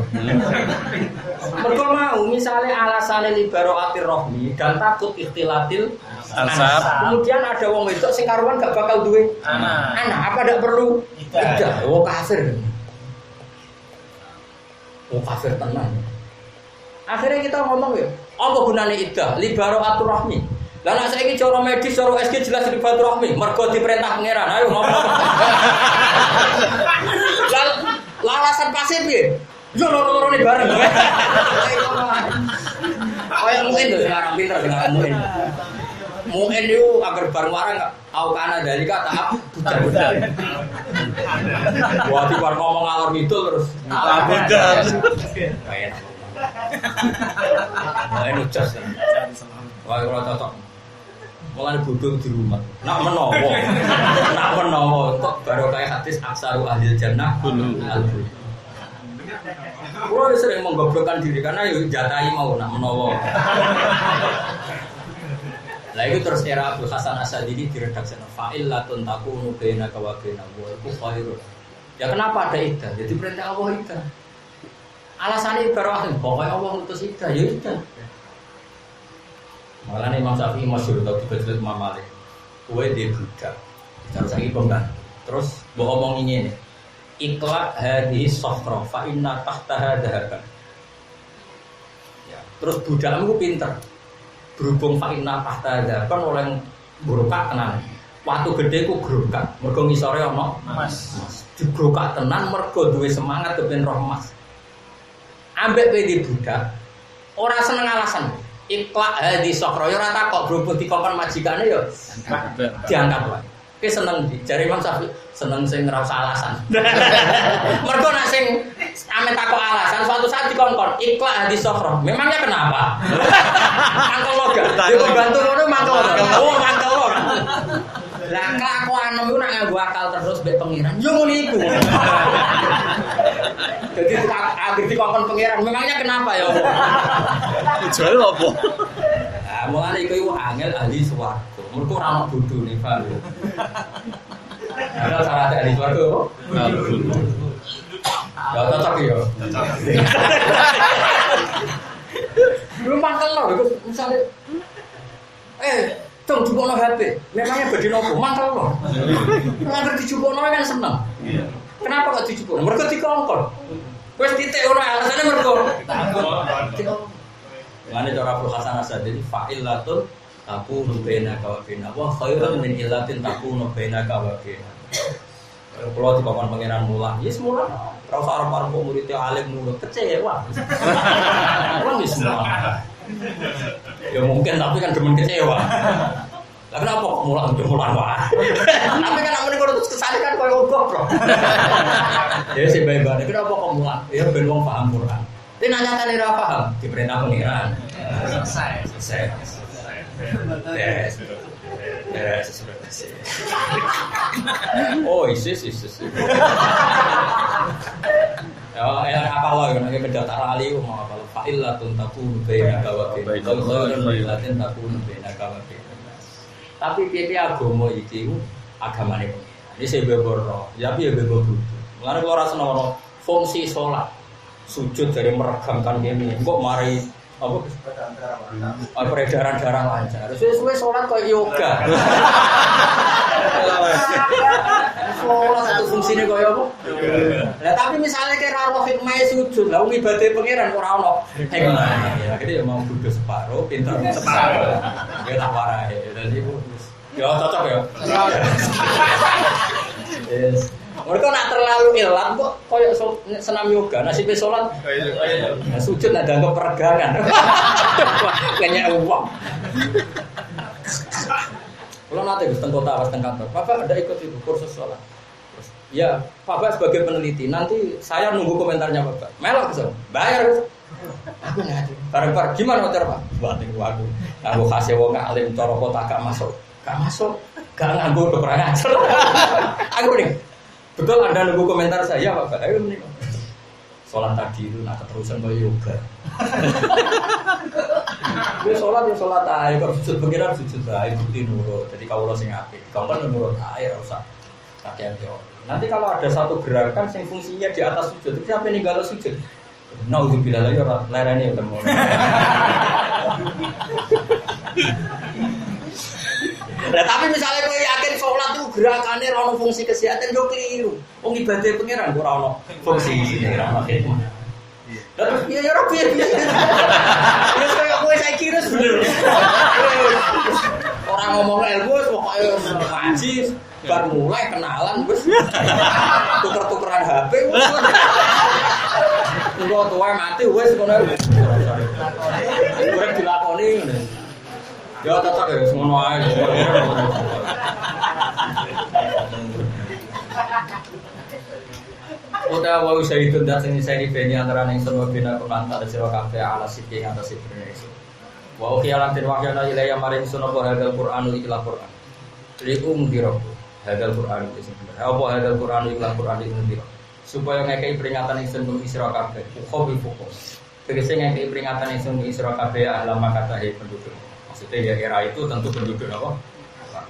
Mergo mau misale alasane libaroatir rohmi dan takut ikhtilatil ansab. Kemudian ada wong wedok sing karuan gak bakal duwe anak. Apa ndak perlu? Tidak. Oh kafir. Oh kafir tenan. Akhirnya kita ngomong ya, apa gunane iddah? Libaroatur rohmi. Lah nek saiki cara medis, cara SG jelas libaroatur rohmi. Mergo diperintah pangeran. Ayo ngomong. Lalasan pasif piye? Yo loro-lorone bareng. Kayak mungkin tuh sekarang pinter dengan mungkin. Mungkin itu agar bareng warang au kana dari kata budak-budak. Wah, bar ngomong ngalor ngidul terus. Budak. Kayak. Nah, ini jas. Wah, ora cocok. Mulane bodho di rumah. Nak menawa kok baru kayak hadis aksaru ahli jannah al-bul. Kulo sering menggoblokkan diri karena yo jatahi mau nak menawa. Lah itu terus era Abdul Hasan Asadili diredaksikan fa'ilatun takunu bainaka wa bainahu wa iku khairun. Ya kenapa ada iddah? Jadi perintah Allah iddah. Alasannya ibarat pokoknya Allah ngutus iddah ya iddah. Malah Imam Syafi'i masyhur tau dibaca Imam Malik. Kowe dhe budak. Terus saiki pembantu. Terus mbok omong ngene. Iqla hadhihi safra fa inna tahtaha dhahaban. Ya, terus budakmu pinter. Berhubung fa inna tahtaha dhahaban oleh grokak tenan. Watu gedhe ku grokak. Mergo ngisore ana emas. Digrokak tenan mergo duwe semangat kepen roh emas. Ambek kowe di budak ora seneng alasan. Iqla hadhi sokro ya ora takok berhubung dikongkon majikane ya diangkat wae. Ki seneng di. Jare Imam Syafi'i seneng sing ora usah alasan. Mergo nek sing ame takok alasan suatu saat dikongkon ikhlas hadis sofro. Memangnya kenapa? Mangkel lo gak? Dia bantu ngono mangkel. Oh mangkel lo. Lah kelakuan iku nek nganggo akal terus mbek pangeran. Yo ngono iku. Jadi akhir dikongkon pangeran. Memangnya kenapa ya? Tujuane apa? Nah, mulane iku angel ahli swarga. Mergo ora ono bodhone, paham ya? Ada syarat ahli swarga. Ya cocok ya. Lu mangkel lho, misale dong jupukno HP. Memangnya badhe nopo? Mangkel lho. Nganti dijupukno kan seneng. Kenapa kok dijupukno? Mergo dikongkon. Wis titik ora alasane mergo. Ngene cara Abu Hasan Asy'ari fa'ilatun takunu bainaka wa baina wa khairun min illatin takunu bainaka wa baina. Kalau dikongkon pangeran mulang, yes mulang. Ora usah arep-arep kok murid alim mulut kecewa. Wong wis mulang. Ya mungkin tapi kan demen kecewa. Lah kenapa kok mulang wae? Tapi kan amune kok terus kesane kan koyo goblok. Ya sing bae-bae kenapa kok mulang? Ya ben wong paham Quran. Tapi nanya-tanya ora paham, diperintah pangeran. Selesai. Oh, isis. Ya apa lo yang nanti beda tarali mau apa lo fa'ilatun takunu bainaka wa bainallahi takunu bainaka wa bainana. Tapi piye agama iki agamane pengen. Ini saya beboro, ya piye bebo butuh. Mulane kula ora seneng fungsi salat. Sujud dari meregangkan ini, kok mari apa peredaran darah lancar. Suwe sholat kayak yoga. Sholat satu fungsinya kayak apa? Nah, tapi misalnya kayak rawuh hikmah sujud, lah ibadah pangeran ora ono hikmah. Ya akhirnya mau bodoh separuh, pintar separuh. Ya tak warai. Dan ibu, ya cocok ya. Yes. Mereka nak terlalu ilat kok koyo senam yoga, nasibnya sholat sujud ada anggap peregangan. Kayaknya uang. Kalau nanti di kota awas kantor, Bapak ada ikut itu kursus sholat. Ya, Bapak sebagai peneliti nanti saya nunggu komentarnya Bapak. Melok so, bayar. Aku ngadu. Bareng-bareng gimana motor Pak? Batin aku. Aku kasih wong alim cara kota gak masuk. Gak nganggo udah kurang ajar. Aku nih. Betul Anda nunggu komentar saya Pak? Ayo nih. Sholat tadi itu nak keterusan kayak yoga. Gue sholat ya sholat aja. Kalau sujud pengiran sujud aja. Bukti nurut. Jadi kalau sing apik, kamu kan nurut aja usah kakean teori. Nanti kalau ada satu gerakan yang fungsinya di atas sujud, itu siapa yang ninggal sujud? Nauzubillah lagi orang lerene udah mau. Nah, tapi misalnya kowe yakin sholat itu gerakannya ora ono fungsi kesehatan yo keliru. Wong ibadah pangeran ora ono fungsi ora ono hikmah. Terus ya ora piye. Ya kowe kowe saiki wis bener. Ora ngomong ilmu pokoke ngaji bar mulai kenalan wis tuker-tukeran HP. Engko tuwa mati wis ngono. Urip dilakoni ngene. Ya tetap ya semono ae. Udah wau saya itu datang saya di beni antara yang semua bina pengantar sira kabeh ala siki atas Indonesia. Wa khiyalan tin wahyana ilaya maring sunapa hadal Qur'an ikilah Qur'an. Lium diro hadal Qur'an itu sebenarnya. Apa hadal Qur'an ikilah Qur'an itu diro. Supaya ngekei peringatan ingsun bumi sira kabeh. Khobi fuko. Tegese ngekei peringatan ingsun bumi sira kabeh ahlama katahe penduduk. Maksudnya ya era itu tentu penduduk apa?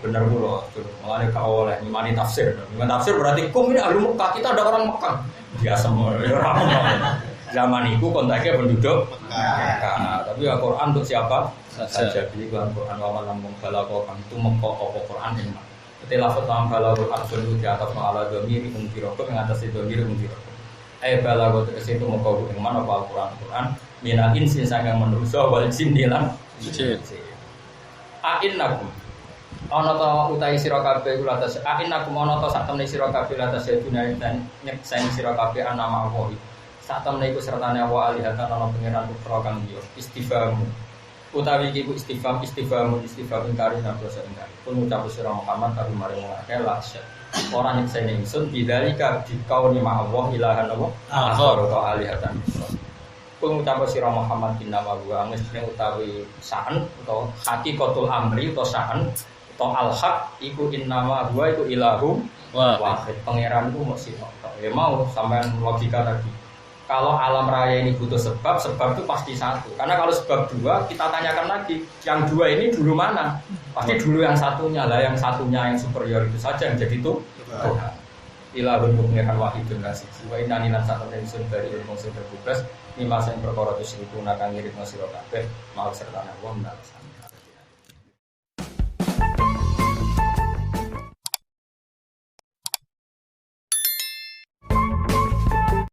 Benar pula. Mulane kau oleh imani tafsir. Imani tafsir berarti kum ini ahli Mekah, kita ada orang Mekah. Biasa orang zaman itu kontaknya penduduk Mekah. Tapi Al-Qur'an untuk siapa? Saja. Jadi Al-Qur'an wa lam balago kan itu Mekah apa Qur'an ini. Ketika lafaz lam balago absolut di atas ala dhamir mungkiroko yang atas dhamir mungkiroko. Balago itu Mekah yang mana Al-Qur'an minal insin sangang manusia wal jin dilan jin. A'innakum ana ta utahe sira kabeh kula atas a'innakum ana ta sak temne sira kabeh atas dunia dan nyeksen sira kabeh ana mawuh sak temne iku sertane wa alihatan ana pangeran putra kang liya istifamu utawi iki ku istifham ingkari nang dosa ingkari pun ucap sira Muhammad tapi mari ngake lasyat ora nyekseni ingsun bidzalika dikauni ma'allah ilahan Allah akhar ta alihatan pun ucap sira Muhammad innama wa mestine utawi sa'an utawa haqiqatul amri utawa sa'an utawa al-haq iku innama wa iku ilahu wahid pangeranku mok sira ya mau sampean logika tadi. Kalau alam raya ini butuh sebab, sebab itu pasti satu. Karena kalau sebab dua, kita tanyakan lagi, yang dua ini dulu mana? Pasti dulu yang satunya lah, yang satunya yang superior itu saja yang jadi itu Tuhan. Ilahun pengiran wahidun kasih. Wa inani lan satu dari sun dari ilmu sing terbebas, lima sing perkara itu seribu nakang ngirit masira kabeh, mau serta Allah menalasan.